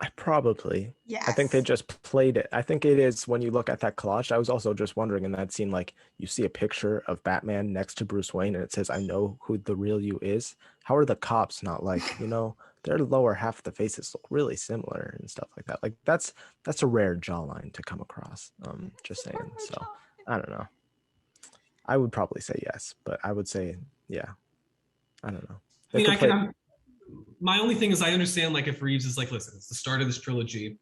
Speaker 1: I probably.
Speaker 4: Yes.
Speaker 1: I think they just played it. I think it is, when you look at that collage, I was also just wondering in that scene, like you see a picture of Batman next to Bruce Wayne and it says, I know who the real you is. How are the cops not like, their lower half of the faces look really similar and stuff like that. Like that's a rare jawline to come across. Just saying. So I don't know. I would probably say yes, but I would say, yeah. I don't know.
Speaker 3: My only thing is I understand, like, if Reeves is like, listen, it's the start of this trilogy.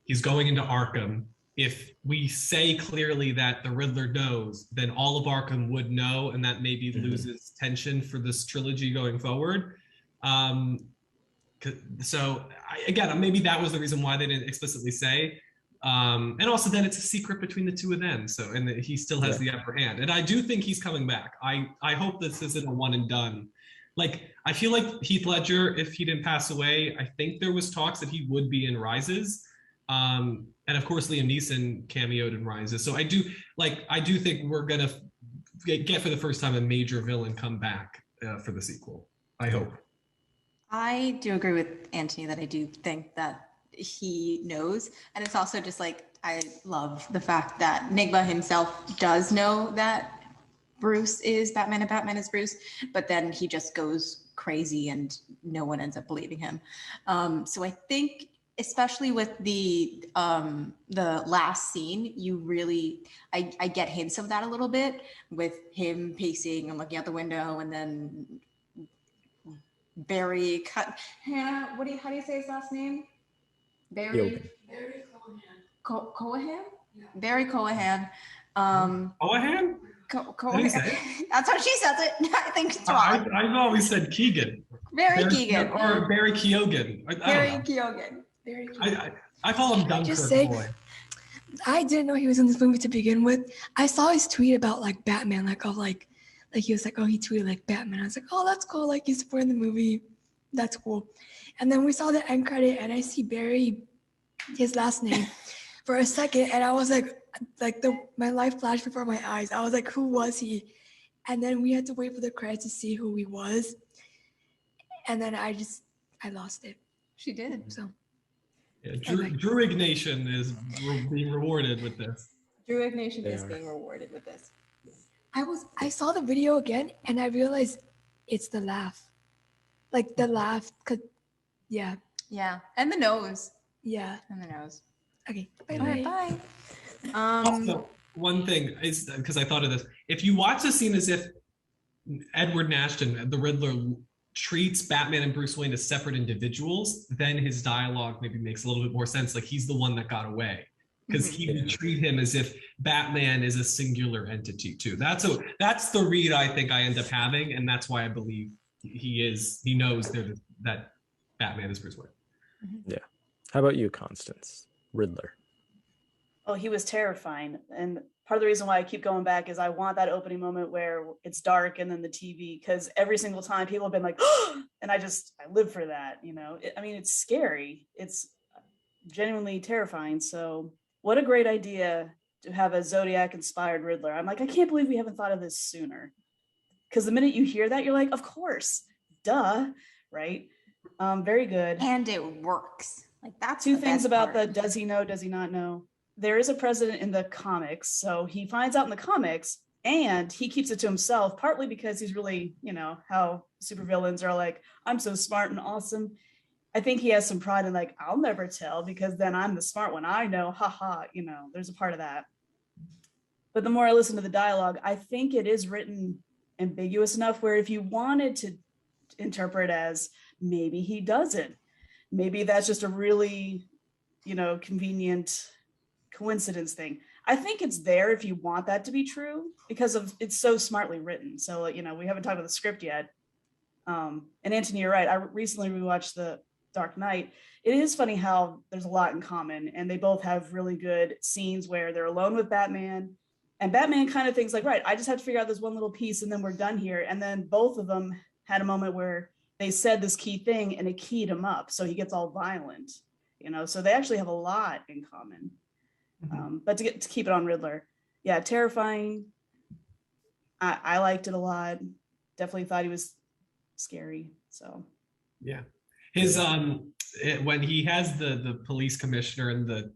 Speaker 3: He's going into Arkham. If we say clearly that the Riddler knows, then all of Arkham would know, and that maybe loses tension for this trilogy going forward. So again, maybe that was the reason why they didn't explicitly say. And also then it's a secret between the two of them. So, and he still has the upper hand. And I do think he's coming back. I hope this isn't a one and done. Like, I feel like Heath Ledger, if he didn't pass away, I think there was talks that he would be in Rises. And of course, Liam Neeson cameoed in Rises. So I do think we're gonna get for the first time a major villain come back for the sequel. I hope.
Speaker 4: I do agree with Antony that I do think that he knows. And it's also just like, I love the fact that Nigma himself does know that Bruce is Batman and Batman is Bruce, but then he just goes crazy and no one ends up believing him. So I think, especially with the last scene, you really, I get hints of that a little bit with him pacing and looking out the window, and then Barry Hannah, how do you say his last name? Barry Cohen? Yeah. Barry Cohen.
Speaker 3: Cohen?
Speaker 4: Cohen. That's how she says it. I think it's wrong.
Speaker 3: I've always said Keegan.
Speaker 4: Barry Keegan.
Speaker 3: Or Barry Keoghan.
Speaker 4: Barry Keoghan.
Speaker 3: I call him Dunkirk Boy.
Speaker 5: I didn't know he was in this movie to begin with. I saw his tweet about like Batman, like he was like, oh, he tweeted like Batman. I was like, oh, that's cool. Like he's supporting the movie. That's cool. And then we saw the end credit and I see Barry, his last name, for a second. And I was like my life flashed before my eyes. I was like, who was he? And then we had to wait for the credits to see who he was. And then I lost it.
Speaker 4: She did.
Speaker 5: So.
Speaker 3: Yeah, Drew Ignatian is being rewarded with this.
Speaker 4: Drew Ignatian is being rewarded with this.
Speaker 5: I saw the video again and I realized it's the laugh. Like the laugh, yeah.
Speaker 4: Yeah, and the nose.
Speaker 5: Yeah.
Speaker 4: And the nose.
Speaker 5: Okay,
Speaker 4: bye.
Speaker 3: Also, one thing is, because I thought of this, if you watch the scene as if Edward Nashton, the Riddler, treats Batman and Bruce Wayne as separate individuals, then his dialogue maybe makes a little bit more sense. Like he's the one that got away. Because he would treat him as if Batman is a singular entity too. That's the read I think I end up having, and that's why I believe he knows that Batman is Bruce Wayne.
Speaker 1: Yeah. How about you, Constance? Riddler.
Speaker 2: Oh, he was terrifying. And part of the reason why I keep going back is I want that opening moment where it's dark and then the TV, because every single time people have been like, oh, and I live for that, it's scary. It's genuinely terrifying. So what a great idea to have a Zodiac inspired Riddler. I'm like, I can't believe we haven't thought of this sooner. Because the minute you hear that, you're like, of course, duh, right? Very good.
Speaker 4: And it works. Like that's
Speaker 2: two things about the does he know, does he not know? There is a president in the comics, so he finds out in the comics and he keeps it to himself, partly because he's really, how supervillains are like, I'm so smart and awesome. I think he has some pride in like, I'll never tell because then I'm the smart one. I know, haha, there's a part of that. But the more I listen to the dialogue, I think it is written ambiguous enough where if you wanted to interpret as maybe he doesn't maybe that's just a really, convenient coincidence thing. I think it's there if you want that to be true because of it's so smartly written. So, we haven't talked about the script yet. And Antony, you're right. I recently rewatched The Dark Knight. It is funny how there's a lot in common, and they both have really good scenes where they're alone with Batman, and Batman kind of thinks like, right, I just have to figure out this one little piece and then we're done here. And then both of them had a moment where they said this key thing and it keyed him up. So he gets all violent, so they actually have a lot in common. But to keep it on Riddler, yeah, terrifying. I liked it a lot. Definitely thought he was scary. So
Speaker 3: yeah, his when he has the police commissioner and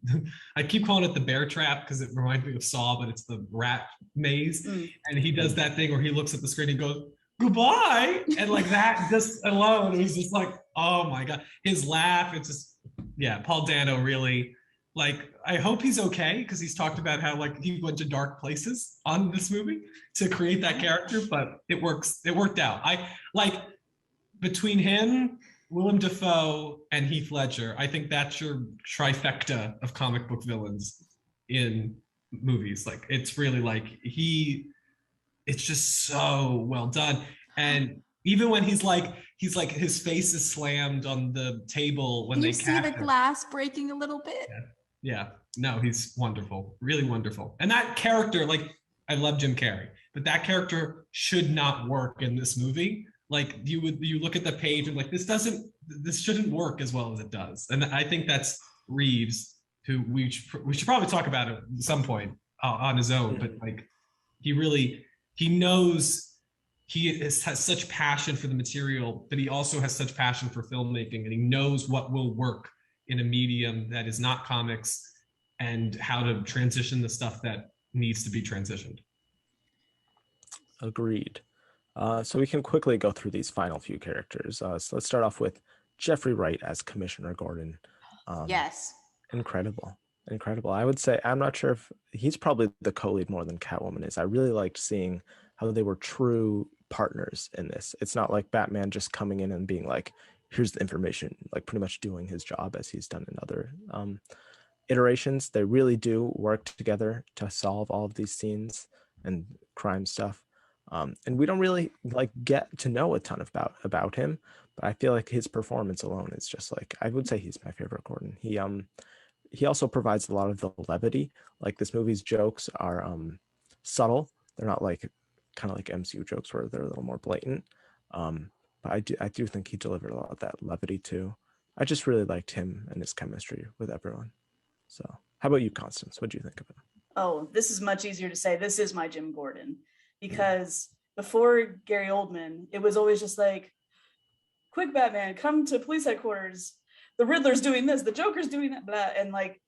Speaker 3: I keep calling it the bear trap because it reminds me of Saw, but it's the rat maze. And he does that thing where he looks at the screen and goes, goodbye, and like that just alone, it was just like, oh my god, his laugh, it's just, yeah, Paul Dano really, like, I hope he's okay because he's talked about how like he went to dark places on this movie to create that character, but it worked out. I like between him, Willem Dafoe, and Heath Ledger, I think that's your trifecta of comic book villains in movies. Like, it's really like it's just so well done. And even when he's like his face is slammed on the table when
Speaker 4: you
Speaker 3: they
Speaker 4: see the glass breaking a little bit.
Speaker 3: Yeah, no, he's wonderful, really wonderful. And that character, like, I love Jim Carrey, but that character should not work in this movie. Like, you look at the page and like, this shouldn't work as well as it does. And I think that's Reeves, who we should probably talk about at some point on his own, but like, he knows he has such passion for the material, but he also has such passion for filmmaking, and he knows what will work in a medium that is not comics and how to transition the stuff that needs to be transitioned.
Speaker 1: Agreed. So we can quickly go through these final few characters. So let's start off with Jeffrey Wright as Commissioner Gordon.
Speaker 4: Yes.
Speaker 1: Incredible. I would say, I'm not sure if he's probably the co-lead more than Catwoman is. I really liked seeing how they were true partners in this. It's not like Batman just coming in and being like, here's the information, like pretty much doing his job as he's done in other iterations. They really do work together to solve all of these scenes and crime stuff. And we don't really like get to know a ton about him, but I feel like his performance alone is just like, I would say he's my favorite Gordon. He also provides a lot of the levity. Like, this movie's jokes are subtle. They're not like kind of like MCU jokes where they're a little more blatant. But I do think he delivered a lot of that levity too. I just really liked him and his chemistry with everyone. So how about you, Constance? What do you think of him?
Speaker 2: Oh, this is much easier to say. This is my Jim Gordon, because before Gary Oldman, it was always just like, quick, Batman, come to police headquarters. The Riddler's doing this, the Joker's doing that, blah. And like,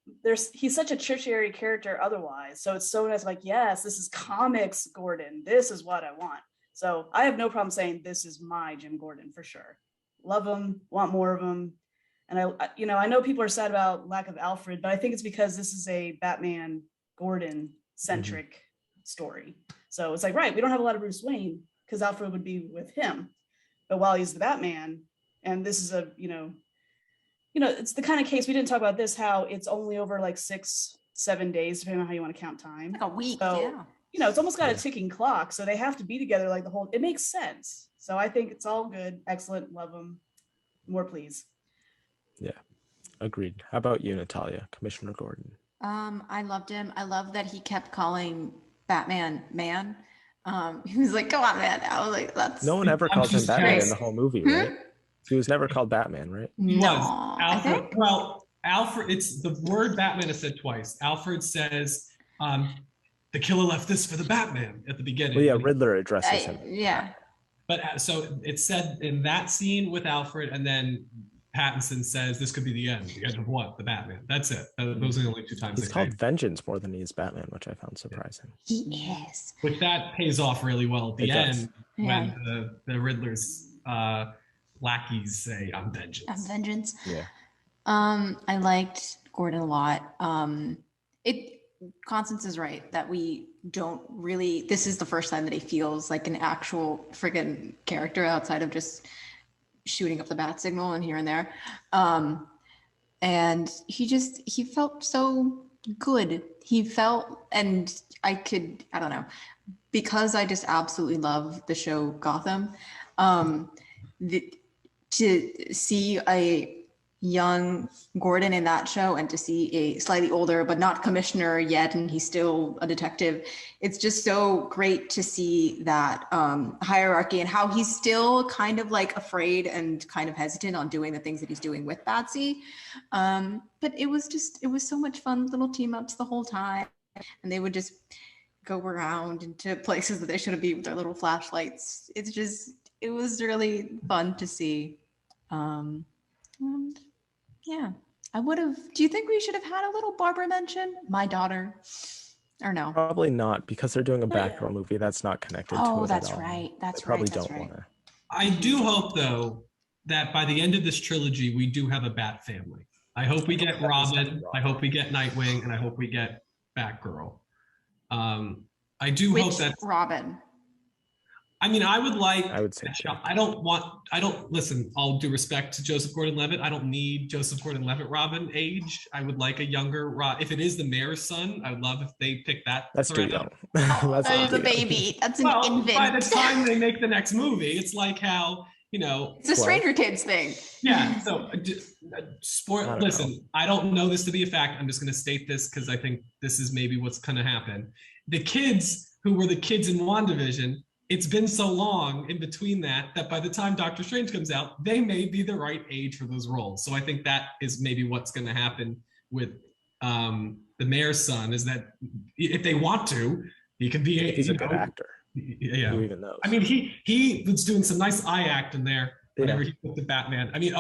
Speaker 2: he's such a tertiary character otherwise. So it's so nice, like, yes, this is comics Gordon. This is what I want. So I have no problem saying this is my Jim Gordon for sure. Love him, want more of him. And I know people are sad about lack of Alfred, but I think it's because this is a Batman Gordon centric story. So it's like, right, we don't have a lot of Bruce Wayne because Alfred would be with him. But while he's the Batman, and this is it's the kind of case, we didn't talk about this, how it's only over like 6-7 days, depending on how you want to count time.
Speaker 4: Like a week,
Speaker 2: so,
Speaker 4: yeah.
Speaker 2: It's almost got a ticking clock. So they have to be together like it makes sense. So I think it's all good. Excellent. Love them. More, please. Yeah.
Speaker 1: Agreed. How about you, Natalia? Commissioner Gordon.
Speaker 4: I loved him. I love that he kept calling Batman man. He was like, come on, man. I was like, that's...
Speaker 1: No one ever called him Batman in the whole movie, right? He was never called Batman, right?
Speaker 4: No.
Speaker 3: Alfred, well, Alfred, it's the word Batman is said twice. Alfred says, the killer left this for the Batman at the beginning.
Speaker 1: Well, yeah, Riddler addresses him.
Speaker 4: Yeah.
Speaker 3: But so it's said in that scene with Alfred, and then Pattinson says this could be the end. The end of what? The Batman. That's it. Those are the only two times.
Speaker 1: He's called Vengeance more than he is Batman, which I found surprising.
Speaker 4: He is.
Speaker 3: Which that pays off really well at the end when the Riddler's lackeys say, "I'm vengeance."
Speaker 4: I'm vengeance.
Speaker 1: Yeah.
Speaker 4: I liked Gordon a lot. Constance is right that we don't really. This is the first time that he feels like an actual friggin' character outside of just shooting up the bat signal and here and there. And he felt so good. He felt, and I don't know, because I just absolutely love the show Gotham, to see a young Gordon in that show and to see a slightly older but not commissioner yet, and he's still a detective, it's just so great to see that hierarchy and how he's still kind of like afraid and kind of hesitant on doing the things that he's doing with Batsy. But it was so much fun, little team ups the whole time, and they would just go around into places that they shouldn't be with their little flashlights. It was really fun to see. And yeah, do you think we should have had a little Barbara mention? My daughter, or no?
Speaker 1: Probably not, because they're doing a Batgirl movie that's not connected to it at all.
Speaker 4: Oh, that's right. That's
Speaker 1: they probably
Speaker 4: right.
Speaker 1: don't want to.
Speaker 3: I do hope, though, that by the end of this trilogy, we do have a Bat family. I hope we get Robin, I hope we get Nightwing, and I hope we get Batgirl. I do hope that
Speaker 4: Robin.
Speaker 3: I mean, I would say listen, all due respect to Joseph Gordon-Levitt, I don't need Joseph Gordon-Levitt Robin age. I would like a younger if it is the mayor's son, I would love if they pick that.
Speaker 1: That's too young.
Speaker 4: That's a baby. That's an infant.
Speaker 3: By the time they make the next movie, it's like how, it's
Speaker 4: a Stranger Kids thing.
Speaker 3: Yeah. So listen, I don't know this to be a fact. I'm just going to state this because I think this is maybe what's going to happen. The kids who were the kids in WandaVision, it's been so long in between that by the time Doctor Strange comes out, they may be the right age for those roles. So I think that is maybe what's going to happen with the mayor's son, is that if they want to, he can be
Speaker 1: he's a good actor.
Speaker 3: Yeah.
Speaker 1: Who even knows?
Speaker 3: I mean, he was doing some nice eye acting there whenever he put the Batman. I mean,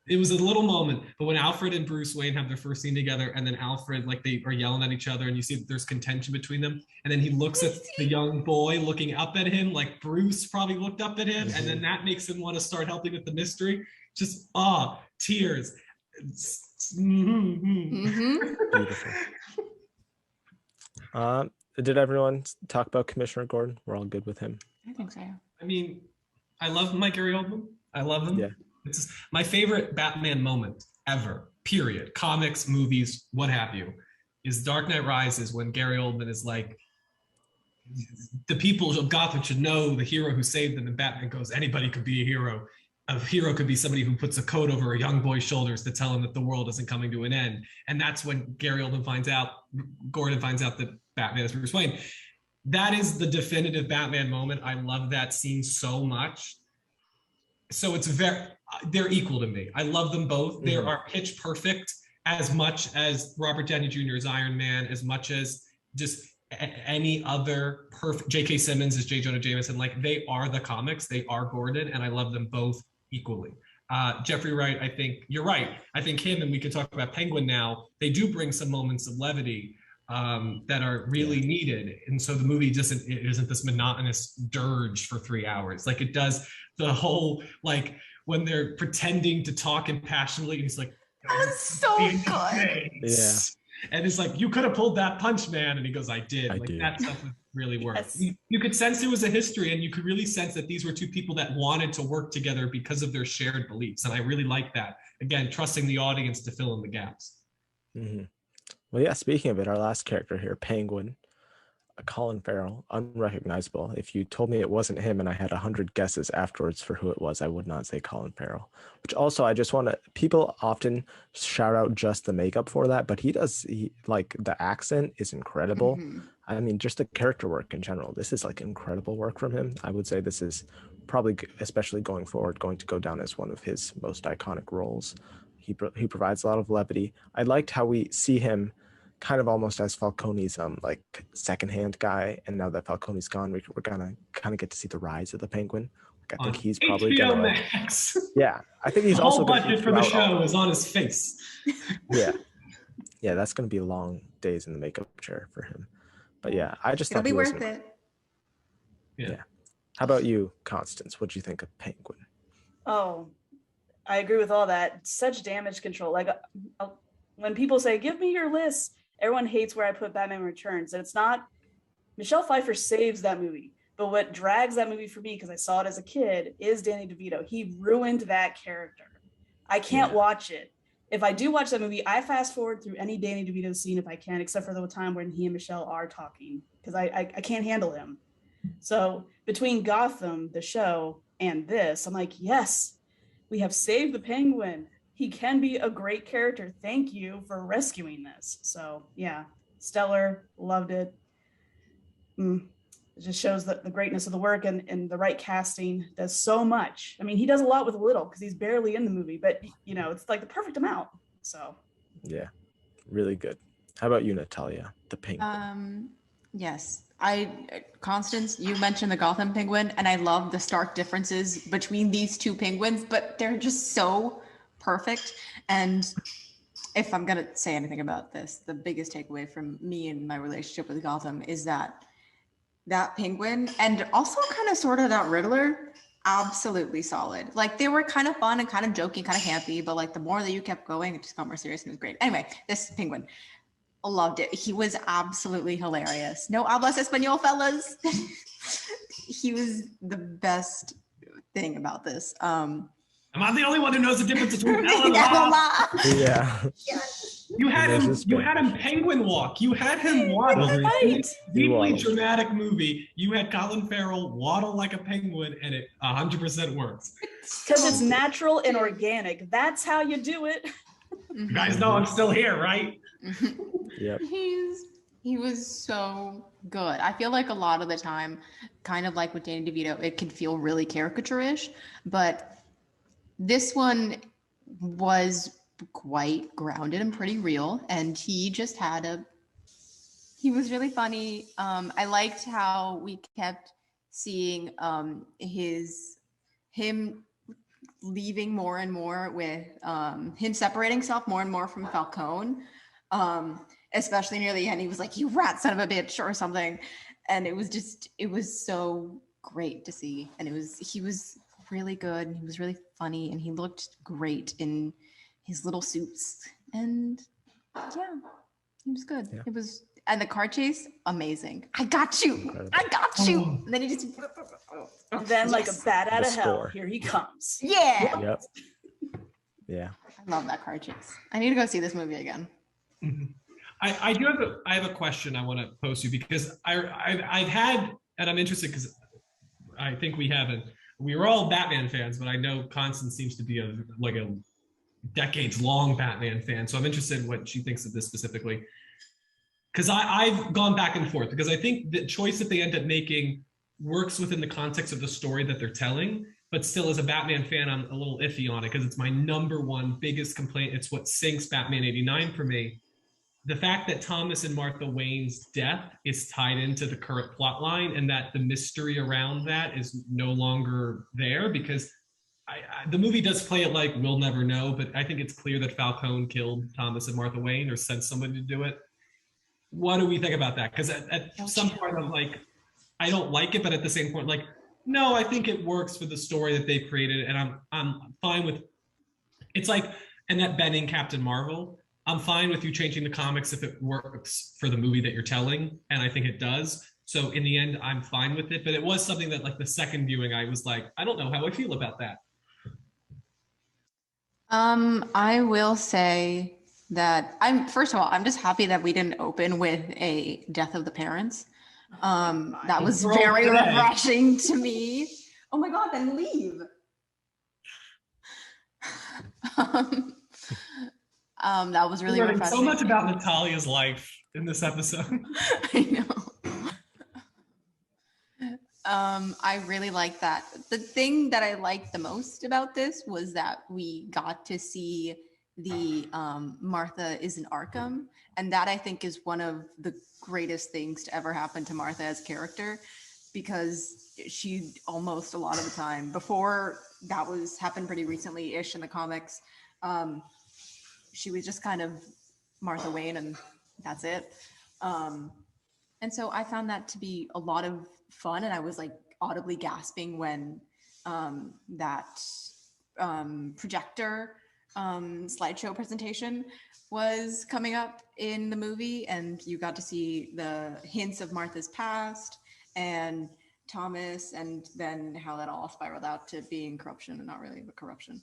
Speaker 3: it was a little moment, but when Alfred and Bruce Wayne have their first scene together, and then Alfred, like, they are yelling at each other, and you see that there's contention between them, and then he looks at the young boy looking up at him, like Bruce probably looked up at him, and then that makes him want to start helping with the mystery. Just tears.
Speaker 1: Beautiful. Did everyone talk about Commissioner Gordon? We're all good with him.
Speaker 4: I think so.
Speaker 3: I mean, I love my Gary Oldman. I love him.
Speaker 1: Yeah.
Speaker 3: It's my favorite Batman moment ever, period. Comics, movies, what have you, is Dark Knight Rises, when Gary Oldman is like, the people of Gotham should know the hero who saved them, and Batman goes, anybody could be a hero. A hero could be somebody who puts a coat over a young boy's shoulders to tell him that the world isn't coming to an end. And that's when Gordon finds out that Batman is Bruce Wayne. That is the definitive Batman moment. I love that scene so much. So they're equal to me. I love them both. Mm-hmm. They are pitch perfect, as much as Robert Downey Jr. is Iron Man, as much as just any other perfect. J.K. Simmons is J. Jonah Jameson. Like, they are the comics. They are Gordon, and I love them both equally. Jeffrey Wright, I think you're right. I think him, and we could talk about Penguin now, they do bring some moments of levity that are really needed. And so the movie isn't this monotonous dirge for 3 hours. Like, it does the whole, like, when they're pretending to talk impassionately, and he's like,
Speaker 4: that was so good.
Speaker 1: Yeah.
Speaker 3: And it's like, you could have pulled that punch, man. And he goes, I did. That stuff really worked.
Speaker 2: Yes.
Speaker 3: You could sense there was a history, and you could really sense that these were two people that wanted to work together because of their shared beliefs. And I really like that. Again, trusting the audience to fill in the gaps.
Speaker 1: Mm-hmm. Well, yeah, speaking of it, our last character here, Penguin, Colin Farrell, unrecognizable. If you told me it wasn't him and I had 100 guesses afterwards for who it was, I would not say Colin Farrell. Which also, I just want to, people often shout out just the makeup for that, but like, the accent is incredible. Mm-hmm. I mean, just the character work in general, this is like incredible work from him. I would say this is probably, especially going forward, going to go down as one of his most iconic roles. He provides a lot of levity. I liked how we see him kind of almost as Falcone's like secondhand guy, and now that Falcone's gone, we're gonna kind of get to see the rise of the Penguin. Like, I think he's probably
Speaker 3: HBO
Speaker 1: gonna.
Speaker 3: Max.
Speaker 1: Yeah, I think he's
Speaker 3: the
Speaker 1: also.
Speaker 3: The whole budget for the show is on his face.
Speaker 1: Yeah, that's gonna be long days in the makeup chair for him. But yeah, I just
Speaker 4: it'll
Speaker 1: thought
Speaker 4: be worth it.
Speaker 1: Yeah. How about you, Constance? What do you think of Penguin?
Speaker 2: Oh, I agree with all that. Such damage control. Like, when people say, "Give me your list," everyone hates where I put Batman Returns, and it's not. Michelle Pfeiffer saves that movie. But what drags that movie for me, because I saw it as a kid, is Danny DeVito. He ruined that character. I can't watch it. If I do watch that movie, I fast forward through any Danny DeVito scene if I can, except for the time when he and Michelle are talking, because I can't handle him. So between Gotham, the show, and this, I'm like, yes, we have saved the Penguin. He can be a great character. Thank you for rescuing this. So yeah, stellar, loved it. It just shows the greatness of the work, and the right casting does so much. I mean, he does a lot with little because he's barely in the movie, but you know, it's like the perfect amount. So
Speaker 1: yeah, really good. How about you, Natalia, the Penguin?
Speaker 4: Yes, Constance, you mentioned the Gotham Penguin, and I love the stark differences between these two penguins, but they're just so perfect. And if I'm gonna say anything about this, the biggest takeaway from me and my relationship with Gotham is that penguin, and also kind of sort of that Riddler, absolutely solid. Like, they were kind of fun and kind of jokey, kind of campy, but like the more that you kept going, it just got more serious and it was great. Anyway, this penguin, loved it. He was absolutely hilarious. No hablas español, fellas. He was the best thing about this.
Speaker 3: Am I the only one who knows the difference between L and La?
Speaker 1: Yeah.
Speaker 3: You had him penguin walk. You had him waddle.
Speaker 2: Right.
Speaker 3: Deeply dramatic movie. You had Colin Farrell waddle like a penguin, and it 100% works.
Speaker 2: Because it's natural and organic. That's how you do it.
Speaker 3: You guys know I'm still here, right?
Speaker 1: Yep.
Speaker 4: He was so good. I feel like a lot of the time, kind of like with Danny DeVito, it can feel really caricature-ish, but this one was quite grounded and pretty real, and he was really funny. I liked how we kept seeing him leaving more and more with him separating himself more and more from Falcone, especially near the end. He was like, "You rat son of a bitch," or something, and it was so great to see. And he was really good, and he was really funny, and he looked great in his little suits, and yeah, he was good.
Speaker 1: Yeah.
Speaker 4: It was, and the car chase, amazing. I got you. And then he just,
Speaker 2: And then, like a bat out
Speaker 1: The
Speaker 2: of hell,
Speaker 1: score.
Speaker 2: here he comes.
Speaker 4: yeah.
Speaker 1: Yep. Yeah.
Speaker 4: I love that car chase. I need to go see this movie again.
Speaker 3: I have a question I want to pose to you, because I've had, and I'm interested because I think we were all Batman fans, but I know Constance seems to be a decades-long Batman fan. So I'm interested in what she thinks of this specifically. Because I've gone back and forth, because I think the choice that they end up making works within the context of the story that they're telling. But still, as a Batman fan, I'm a little iffy on it, because it's my number one biggest complaint. It's what sinks Batman 89 for me. The fact that Thomas and Martha Wayne's death is tied into the current plot line, and that the mystery around that is no longer there, because the movie does play it like we'll never know, but I think it's clear that Falcone killed Thomas and Martha Wayne, or sent somebody to do it. What do we think about that? Because at some point I'm like, I don't like it, but at the same point, like, no, I think it works for the story that they created, and I'm fine with. It's like Annette Bening, Captain Marvel. I'm fine with you changing the comics if it works for the movie that you're telling, and I think it does. So in the end, I'm fine with it. But it was something that, like, the second viewing, I was like, I don't know how I feel about that.
Speaker 4: I will say that first of all, I'm just happy that we didn't open with a death of the parents. That was very refreshing to me. Oh my God, then leave. That was really refreshing.
Speaker 3: So much about Natalia's life in this episode.
Speaker 4: I know. I really like that. The thing that I liked the most about this was that we got to see the Martha is in Arkham, and that I think is one of the greatest things to ever happen to Martha as a character, because she almost a lot of the time, before that happened pretty recently-ish in the comics, she was just kind of Martha Wayne, and that's it. And so I found that to be a lot of fun, and I was like audibly gasping when that projector slideshow presentation was coming up in the movie, and you got to see the hints of Martha's past, and Thomas, and then how that all spiraled out to being corruption and not really but corruption.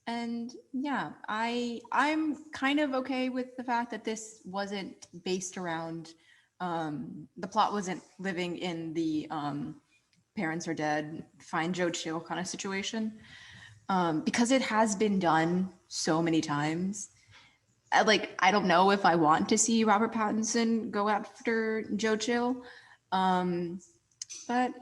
Speaker 4: And yeah, I'm kind of okay with the fact that this wasn't based around the plot wasn't living in the parents are dead, find Joe Chill kind of situation, because it has been done so many times. I don't know if I want to see Robert Pattinson go after Joe Chill. But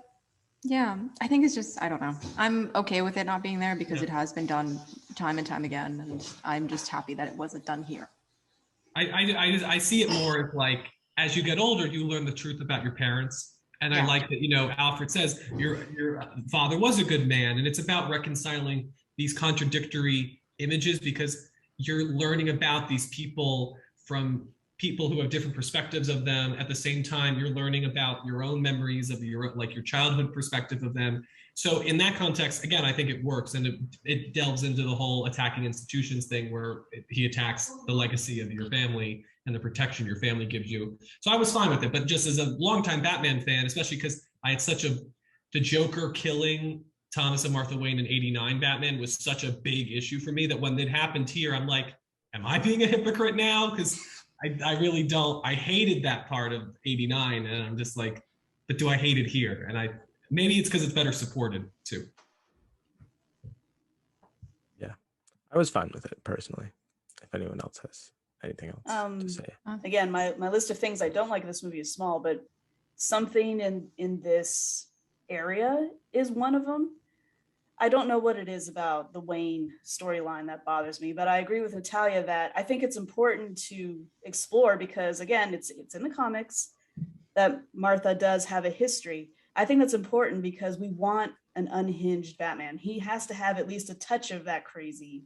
Speaker 4: yeah, I think it's just, I don't know. I'm okay with it not being there because it has been done time and time again. And I'm just happy that it wasn't done here.
Speaker 3: I see it more as like, as you get older, you learn the truth about your parents. And I like that, you know, Alfred says your father was a good man. And it's about reconciling these contradictory images because you're learning about these people from people who have different perspectives of them. At the same time, you're learning about your own memories of your childhood perspective of them. So in that context, again, I think it works, and it delves into the whole attacking institutions thing where he attacks the legacy of your family and the protection your family gives you. So I was fine with it, but just as a longtime Batman fan, especially because I had the Joker killing Thomas and Martha Wayne in '89 Batman was such a big issue for me that when it happened here, I'm like, am I being a hypocrite now? Because I really don't. I hated that part of '89, and I'm just like, but do I hate it here? And maybe it's because it's better supported too.
Speaker 1: Yeah, I was fine with it personally. If anyone else has anything else to say,
Speaker 2: again, my list of things I don't like in this movie is small, but something in this area is one of them. I don't know what it is about the Wayne storyline that bothers me, but I agree with Natalia that I think it's important to explore because, again, it's in the comics that Martha does have a history. I think that's important because we want an unhinged Batman. He has to have at least a touch of that crazy,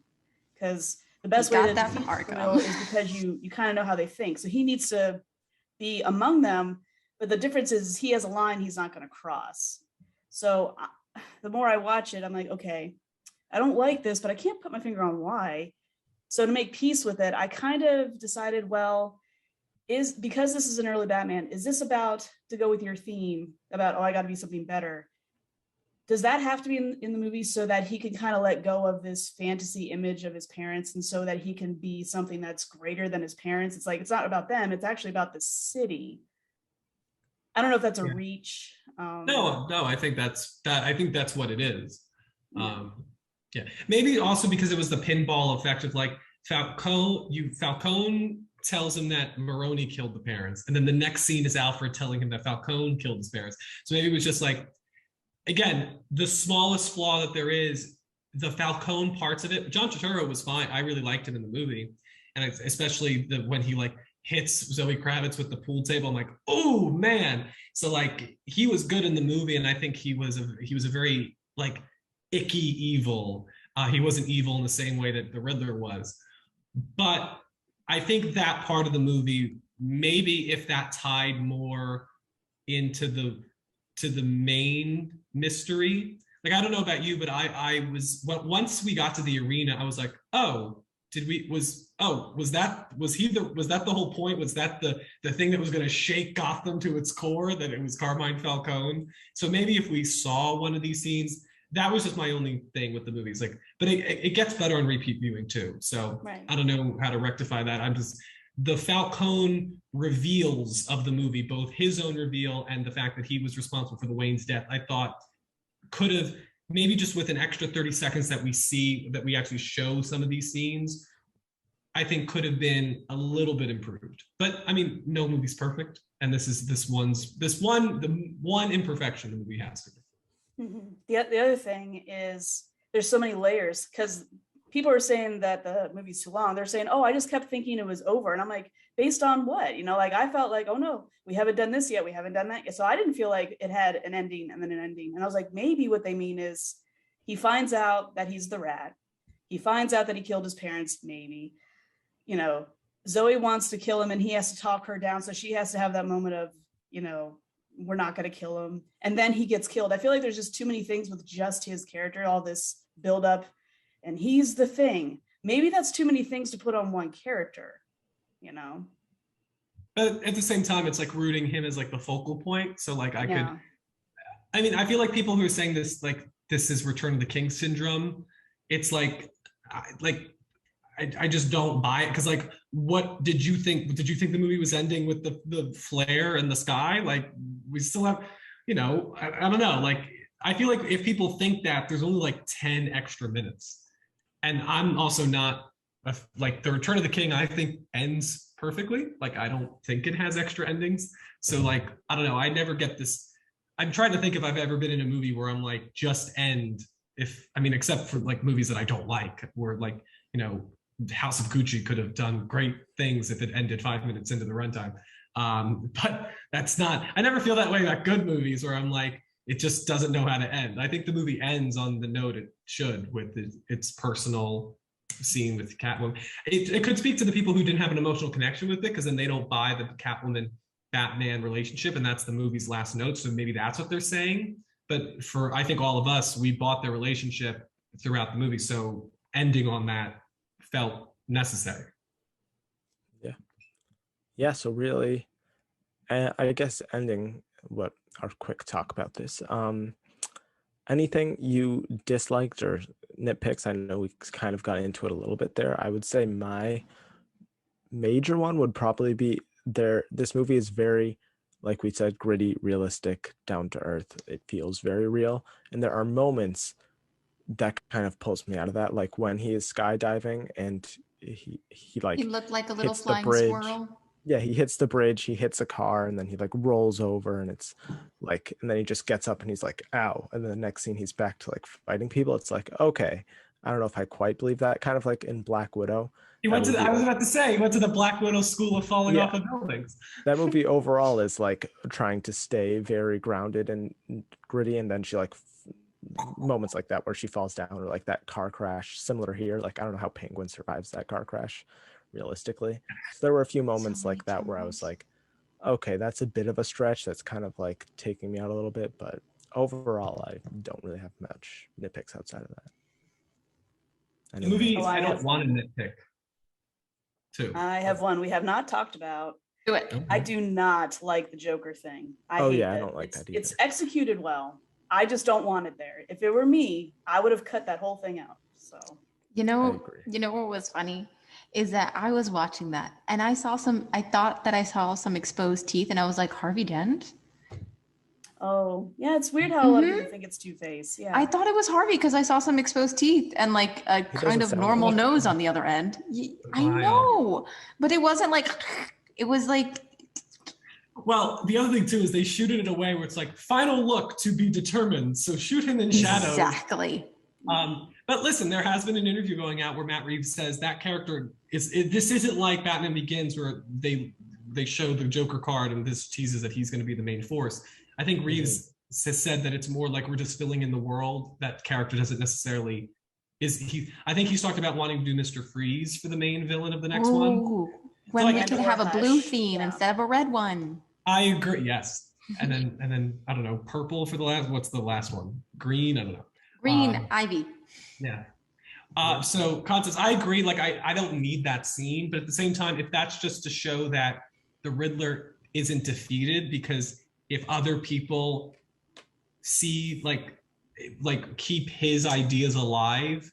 Speaker 2: because the best way to defeat Arkham is because you kind of know how they think. So he needs to be among them, but the difference is he has a line he's not going to cross. So the more I watch it, I'm like, okay, I don't like this, but I can't put my finger on why. So to make peace with it, I kind of decided, well, because this is an early Batman, is this about, to go with your theme about, oh, I got to be something better? Does that have to be in the movie so that he can kind of let go of this fantasy image of his parents and so that he can be something that's greater than his parents? It's like, it's not about them. It's actually about the city. I don't know if that's a reach.
Speaker 3: No, I think that's what it is. Yeah, maybe also because it was the pinball effect of like Falcone tells him that Maroni killed the parents, and then the next scene is Alfred telling him that Falcone killed his parents. So maybe it was just like, again, the smallest flaw that there is, the Falcone parts of it. John Turturro was fine. I really liked him in the movie, and especially when he like hits Zoe Kravitz with the pool table. I'm like, oh man. So like he was good in the movie, and I think he was a very like icky evil. He wasn't evil in the same way that the Riddler was. But I think that part of the movie, maybe if that tied more into the main mystery. Like, I don't know about you, but I was, once we got to the arena, I was like, oh, was that the whole point? Was that the thing that was going to shake Gotham to its core, that it was Carmine Falcone? So maybe if we saw one of these scenes, that was just my only thing with the movies. Like, but it gets better on repeat viewing too. So right. I don't know how to rectify that. The Falcone reveals of the movie, both his own reveal and the fact that he was responsible for the Wayne's death, I thought could have, maybe just with an extra 30 seconds that we actually show some of these scenes, I think could have been a little bit improved. But I mean, no movie's perfect. And the one imperfection the movie has.
Speaker 2: Mm-hmm. The other thing is there's so many layers, because people are saying that the movie's too long. They're saying, oh, I just kept thinking it was over. And I'm like, based on what? Like I felt like, oh no, we haven't done this yet. We haven't done that yet. So I didn't feel like it had an ending and then an ending. And I was like, maybe what they mean is he finds out that he's the rat. He finds out that he killed his parents, maybe. Zoe wants to kill him and he has to talk her down. So she has to have that moment of, we're not going to kill him. And then he gets killed. I feel like there's just too many things with just his character, all this buildup, and he's the thing. Maybe that's too many things to put on one character,
Speaker 3: But at the same time, it's like rooting him as like the focal point. So like I I mean, I feel like people who are saying this, like, this is Return of the King syndrome. It's like I just don't buy it, because like, what did you think? Did you think the movie was ending with the flare in the sky? Like, we still have, I don't know. Like, I feel like if people think that, there's only like 10 extra minutes, and I'm also not like, the Return of the King, I think ends perfectly. Like, I don't think it has extra endings. So like, I don't know. I never get this. I'm trying to think if I've ever been in a movie where I'm like, just end. Except for like movies that I don't like, where like, House of Gucci could have done great things if it ended 5 minutes into the runtime. But that's not, I never feel that way about good movies where I'm like, it just doesn't know how to end. I think the movie ends on the note it should, with its personal scene with Catwoman. It could speak to the people who didn't have an emotional connection with it, because then they don't buy the Catwoman Batman relationship, and that's the movie's last note. So maybe that's what they're saying. But for, I think, all of us, we bought their relationship throughout the movie. So ending on that felt necessary.
Speaker 1: Yeah. So really, I guess ending what our quick talk about this. Anything you disliked or nitpicks? I know we kind of got into it a little bit there. I would say my major one would probably be this movie is very, like we said, gritty, realistic, down to earth. It feels very real, and there are moments that kind of pulls me out of that, like when he is skydiving and he like,
Speaker 4: He looked like a little
Speaker 1: hits the
Speaker 4: flying
Speaker 1: bridge.
Speaker 4: squirrel.
Speaker 1: Yeah, he hits the bridge, he hits a car, and then he like rolls over, and it's like, and then he just gets up and he's like, ow. And then the next scene he's back to like fighting people. It's like, okay, I don't know if I quite believe that. Kind of like in Black Widow.
Speaker 3: He went to the Black Widow school of falling off of buildings.
Speaker 1: That movie overall is like trying to stay very grounded and gritty, and then she like moments like that where she falls down, or like that car crash similar here. Like, I don't know how Penguin survives that car crash realistically. So there were a few moments like that where I was like, okay, that's a bit of a stretch. That's kind of like taking me out a little bit, but overall I don't really have much nitpicks outside of that.
Speaker 3: The movie, I don't want to nitpick too.
Speaker 2: I have one we have not talked about.
Speaker 4: Do it.
Speaker 2: I do not like the Joker thing. I
Speaker 1: don't like that either.
Speaker 2: It's executed well. I just don't want it there. If it were me, I would have cut that whole thing out. So
Speaker 4: you know what was funny is that I was watching that and I thought that I saw some exposed teeth, and I was like, Harvey Dent?
Speaker 2: Oh, yeah, it's weird how a lot of people think it's Two-Face. Yeah.
Speaker 4: I thought it was Harvey because I saw some exposed teeth and like a kind of normal nose on the other end. I know, but it wasn't like, it was like.
Speaker 3: Well, the other thing too is they shoot it in a way where it's like, final look to be determined. So shoot him in shadow.
Speaker 4: Exactly.
Speaker 3: But listen, there has been an interview going out where Matt Reeves says that character this isn't like Batman Begins, where they show the Joker card and this teases that he's going to be the main force. I think Reeves has said that it's more like we're just filling in the world. That character doesn't necessarily I think he's talked about wanting to do Mr. Freeze for the main villain of the next one.
Speaker 4: When we could have a blue theme instead of a red one.
Speaker 3: I agree. Yes, and then I don't know, purple for the last. What's the last one? Green. I don't know.
Speaker 4: Green Ivy.
Speaker 3: Yeah. So Constance, I agree. Like I don't need that scene, but at the same time, if that's just to show that the Riddler isn't defeated, because if other people see like keep his ideas alive,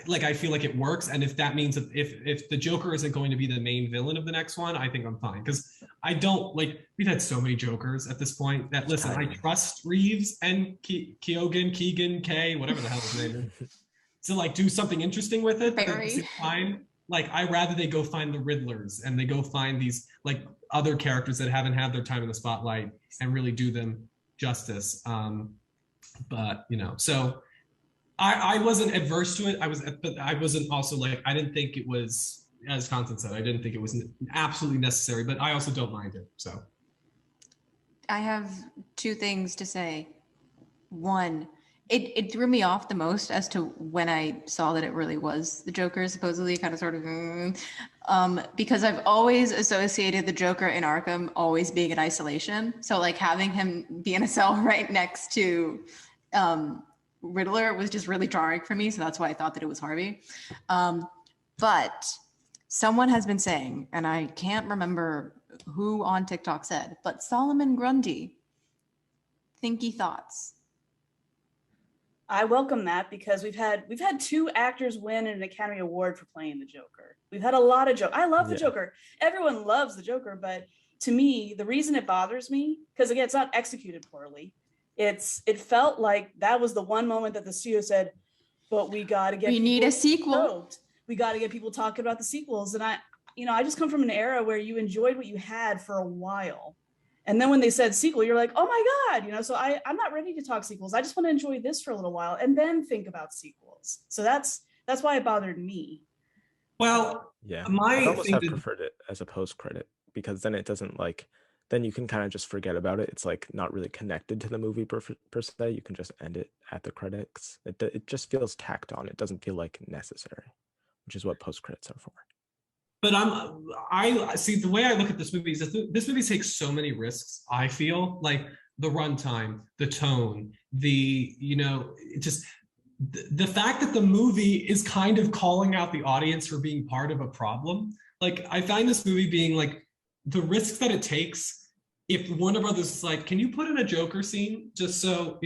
Speaker 3: like I feel like it works. And if that means that if the Joker isn't going to be the main villain of the next one, I think I'm fine, because I don't like, we've had so many Jokers at this point that, listen, I trust Reeves and Keegan, K, whatever the hell his name is, to like do something interesting with it. But at the same time, like I rather they go find the Riddlers and they go find these like other characters that haven't had their time in the spotlight and really do them justice. But so I wasn't adverse to it. But I wasn't also like, I didn't think it was, as Constance said, I didn't think it was absolutely necessary, but I also don't mind it. So
Speaker 4: I have two things to say. One, it threw me off the most as to when I saw that it really was the Joker, supposedly, kind of sort of, because I've always associated the Joker in Arkham always being in isolation. So like having him be in a cell right next to Riddler was just really jarring for me. So that's why I thought that it was Harvey. But someone has been saying, and I can't remember who on TikTok said, but Solomon Grundy thinky thoughts.
Speaker 2: I welcome that because we've had 2 actors win an Academy Award for playing the Joker. We've had a lot of Joker. I love the Joker. Everyone loves the Joker, but to me, the reason it bothers me, because again, it's not executed poorly. It felt like that was the one moment that the studio said, but we got to get.
Speaker 4: We need a sequel.
Speaker 2: Stoked. We got to get people talking about the sequels. And I just come from an era where you enjoyed what you had for a while. And then when they said sequel, you're like, oh my God, so I'm not ready to talk sequels. I just want to enjoy this for a little while and then think about sequels. So that's why it bothered me.
Speaker 3: Well,
Speaker 1: yeah, I almost have preferred it as a post-credit because then it doesn't then you can kind of just forget about it. It's like not really connected to the movie per se. You can just end it at the credits. It just feels tacked on. It doesn't feel like necessary, which is what post-credits are for.
Speaker 3: But I see the way I look at this movie is that this movie takes so many risks. I feel like the runtime, the tone, the fact that the movie is kind of calling out the audience for being part of a problem. Like I find this movie being like the risk that it takes. If Warner Brothers is like, can you put in a Joker scene just so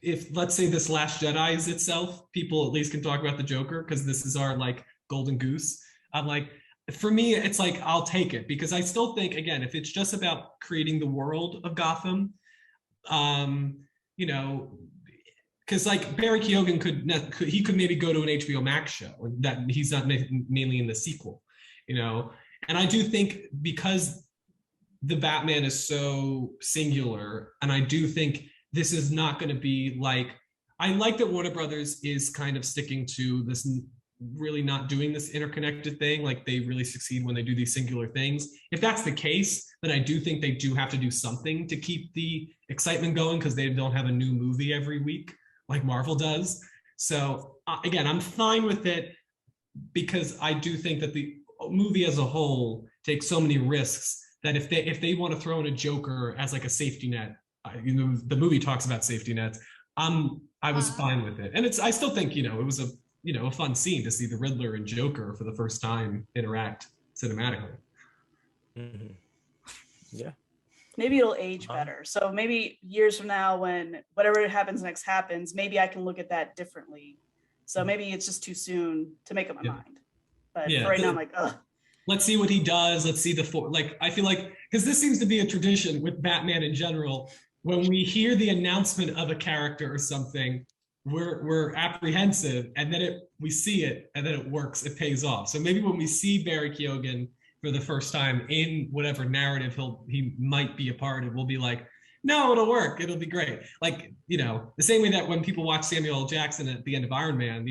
Speaker 3: if let's say this Last Jedi is itself, people at least can talk about the Joker because this is our like golden goose. I'm like, for me, it's like, I'll take it because I still think, again, if it's just about creating the world of Gotham, because like Barry Keoghan could maybe go to an HBO Max show that he's not mainly in the sequel, and I do think because the Batman is so singular, and I do think this is not going to be like, I like that Warner Brothers is kind of sticking to this, really not doing this interconnected thing. Like they really succeed when they do these singular things. If that's the case, then I do think they do have to do something to keep the excitement going because they don't have a new movie every week like Marvel does. So again, I'm fine with it because I do think that the movie as a whole takes so many risks that if they want to throw in a Joker as like a safety net, the movie talks about safety nets. I was fine with it, and I still think it was a fun scene to see the Riddler and Joker for the first time interact cinematically.
Speaker 1: Mm-hmm. Yeah.
Speaker 2: Maybe it'll age better. So maybe years from now, when whatever happens next happens, maybe I can look at that differently. So maybe it's just too soon to make up my mind. But for right now, I'm like, ugh.
Speaker 3: Let's see what he does. Let's see I feel like, because this seems to be a tradition with Batman in general, when we hear the announcement of a character or something, we're apprehensive, and then we see it, and then it works, it pays off. So maybe when we see Barry Keoghan for the first time in whatever narrative he might be a part of, we'll be like, no, it'll work, it'll be great. Like, the same way that when people watch Samuel L. Jackson at the end of Iron Man,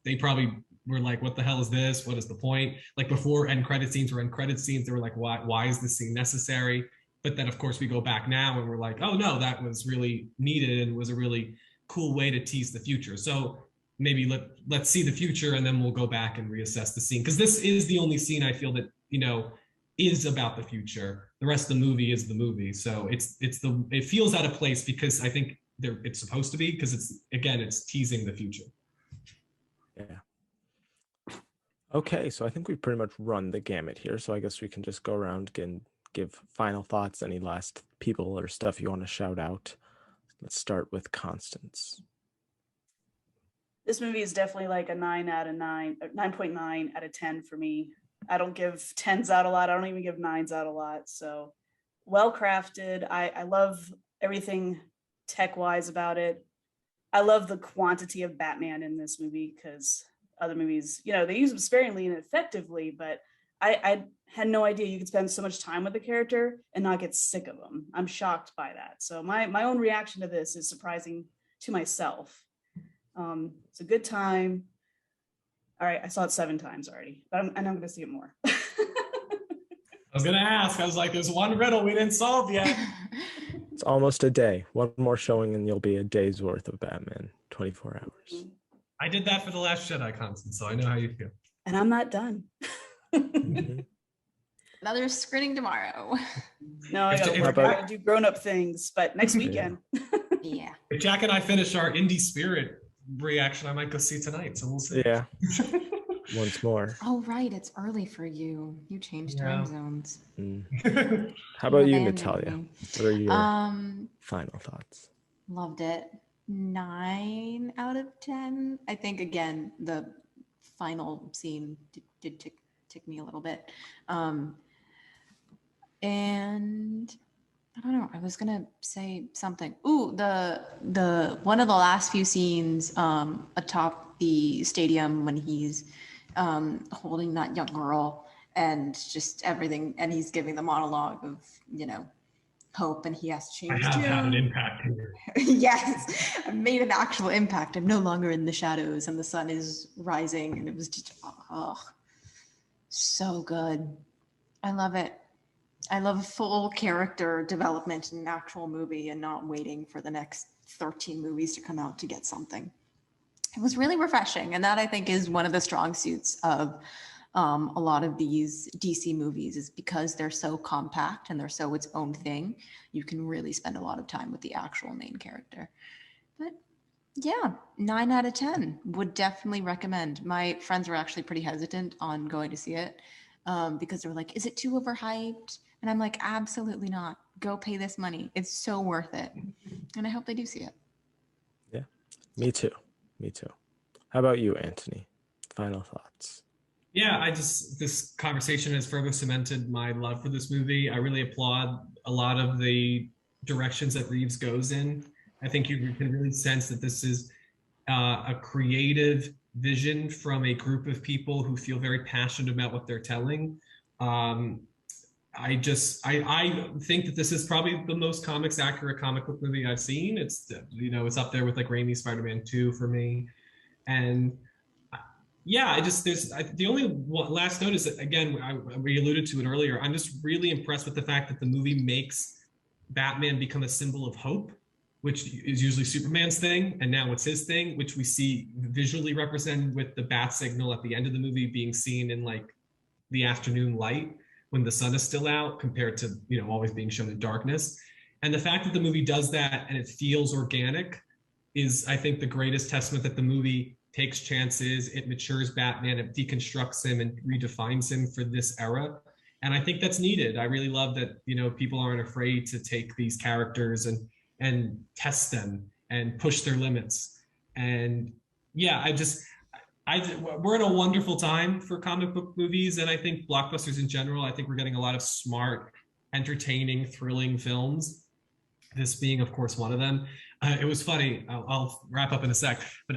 Speaker 3: they probably were like, what the hell is this? What is the point? Like before end credit scenes or end credit scenes, they were like, why is this scene necessary? But then of course we go back now and we're like, oh no, that was really needed and was a really cool way to tease the future. So maybe let's see the future and then we'll go back and reassess the scene, because this is the only scene I feel that is about the future. The rest of the movie is the movie. So it feels out of place because I think it's supposed to be, because it's teasing the future.
Speaker 1: Yeah. Okay, so I think we've pretty much run the gamut here. So I guess we can just go around and give final thoughts. Any last people or stuff you want to shout out? Let's start with Constance.
Speaker 2: This movie is definitely like a 9.9 out of 10 for me. I don't give 10s out a lot. I don't even give 9s out a lot. So well crafted. I love everything tech-wise about it. I love the quantity of Batman in this movie, because other movies, they use them sparingly and effectively, but I had no idea you could spend so much time with the character and not get sick of them. I'm shocked by that. So my own reaction to this is surprising to myself. It's a good time. All right, I saw it 7 times already, but I'm going to see it more.
Speaker 3: I was going to ask. I was like, there's one riddle we didn't solve yet.
Speaker 1: It's almost a day. One more showing and you'll be a day's worth of Batman, 24 hours.
Speaker 3: I did that for The Last Jedi, Constance, so I know how you feel.
Speaker 2: And I'm not done.
Speaker 1: Mm-hmm.
Speaker 4: Another screening tomorrow.
Speaker 2: No, I gotta do grown-up things, but next weekend.
Speaker 4: Yeah.
Speaker 3: If Jack and I finish our indie spirit reaction, I might go see tonight, so we'll see.
Speaker 1: Yeah. once more.
Speaker 4: Oh, right. It's early for you. You changed
Speaker 3: Yeah.
Speaker 4: time zones.
Speaker 1: How about you,
Speaker 4: abandoned
Speaker 1: Natalia?
Speaker 4: me.
Speaker 1: What are your final thoughts?
Speaker 4: Loved it. 9 out of 10. I think, again, the final scene did tick me a little bit. And I don't know. I was gonna say something. Ooh, the one of the last few scenes atop the stadium when he's holding that young girl and just everything, and he's giving the monologue of hope, and he has
Speaker 3: I
Speaker 4: changed.
Speaker 3: have had an impact here.
Speaker 4: Yes, I made an actual impact. I'm no longer in the shadows, and the sun is rising, and it was just so good. I love it. I love full character development in an actual movie and not waiting for the next 13 movies to come out to get something. It was really refreshing. And that, I think, is one of the strong suits of a lot of these DC movies, is because they're so compact and they're so its own thing. You can really spend a lot of time with the actual main character. But yeah, 9 out of 10 would definitely recommend. My friends were actually pretty hesitant on going to see it because they were like, is it too overhyped? And I'm like, absolutely not. Go pay this money. It's so worth it. And I hope they do see it.
Speaker 1: Yeah, me too. Me too. How about you, Antony? Final thoughts?
Speaker 3: Yeah, this conversation has further cemented my love for this movie. I really applaud a lot of the directions that Reeves goes in. I think you can really sense that this is a creative vision from a group of people who feel very passionate about what they're telling. I think that this is probably the most comics accurate comic book movie I've seen. It's it's up there with like Raimi's Spider-Man 2 for me. And yeah, the only last note is that, again, we alluded to it earlier. I'm just really impressed with the fact that the movie makes Batman become a symbol of hope, which is usually Superman's thing, and now it's his thing, which we see visually represented with the bat signal at the end of the movie being seen in like the afternoon light when the sun is still out, compared to always being shown in darkness. And the fact that the movie does that and it feels organic is, I think, the greatest testament that the movie takes chances, it matures Batman, it deconstructs him and redefines him for this era. And I think that's needed. I really love that people aren't afraid to take these characters and test them and push their limits. And yeah, we're in a wonderful time for comic book movies, and I think blockbusters in general. I think we're getting a lot of smart, entertaining, thrilling films. This being, of course, one of them. It was funny. I'll wrap up in a sec. But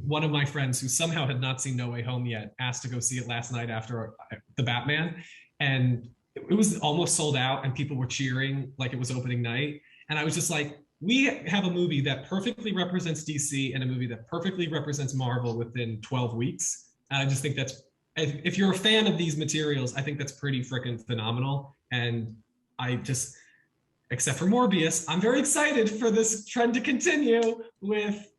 Speaker 3: one of my friends who somehow had not seen No Way Home yet asked to go see it last night after the Batman, and it was almost sold out, and people were cheering like it was opening night. And I was just like, we have a movie that perfectly represents DC and a movie that perfectly represents Marvel within 12 weeks. And I just think that's, if you're a fan of these materials, I think that's pretty freaking phenomenal. And except for Morbius, I'm very excited for this trend to continue with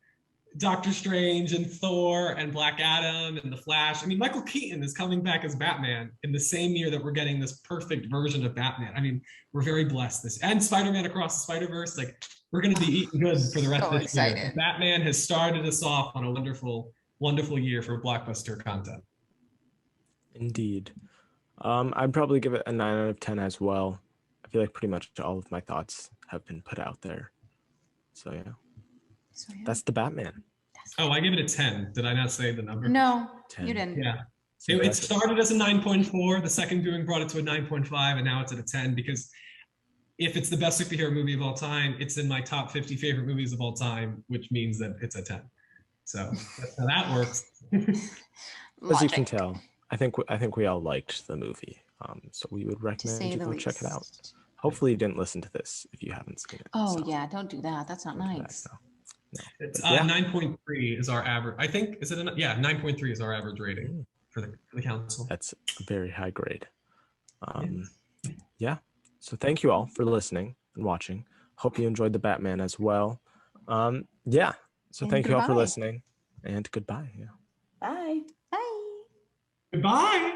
Speaker 3: Doctor Strange and Thor and Black Adam and The Flash. I mean, Michael Keaton is coming back as Batman in the same year that we're getting this perfect version of Batman. I mean, we're very blessed. And Spider-Man Across the Spider-Verse, like, we're going to be eating good for the rest of this year. Batman has started us off on a wonderful, wonderful year for blockbuster content.
Speaker 1: Indeed. I'd probably give it a 9 out of 10 as well. I feel like pretty much all of my thoughts have been put out there. So yeah. That's the Batman.
Speaker 3: Oh, I gave it a 10. Did I not say the number?
Speaker 4: No,
Speaker 1: 10.
Speaker 4: you didn't.
Speaker 3: Yeah. It started as a 9.4. The second viewing brought it to a 9.5, and now it's at a 10 because if it's the best superhero movie of all time, it's in my top 50 favorite movies of all time, which means that it's a 10. So that's how that works.
Speaker 1: As you can tell, I think we all liked the movie. So we would recommend you go check it out. Hopefully you didn't listen to this if you haven't seen it.
Speaker 4: Oh yeah, don't do that. That's not nice.
Speaker 1: No.
Speaker 3: It's 9.3 is our average. I think, 9.3 is our average rating for the council.
Speaker 1: That's a very high grade. Yeah. So thank you all for listening and watching. Hope you enjoyed the Batman as well. Yeah. So thank you all for listening, and goodbye. Yeah.
Speaker 2: Bye.
Speaker 4: Bye.
Speaker 3: Goodbye.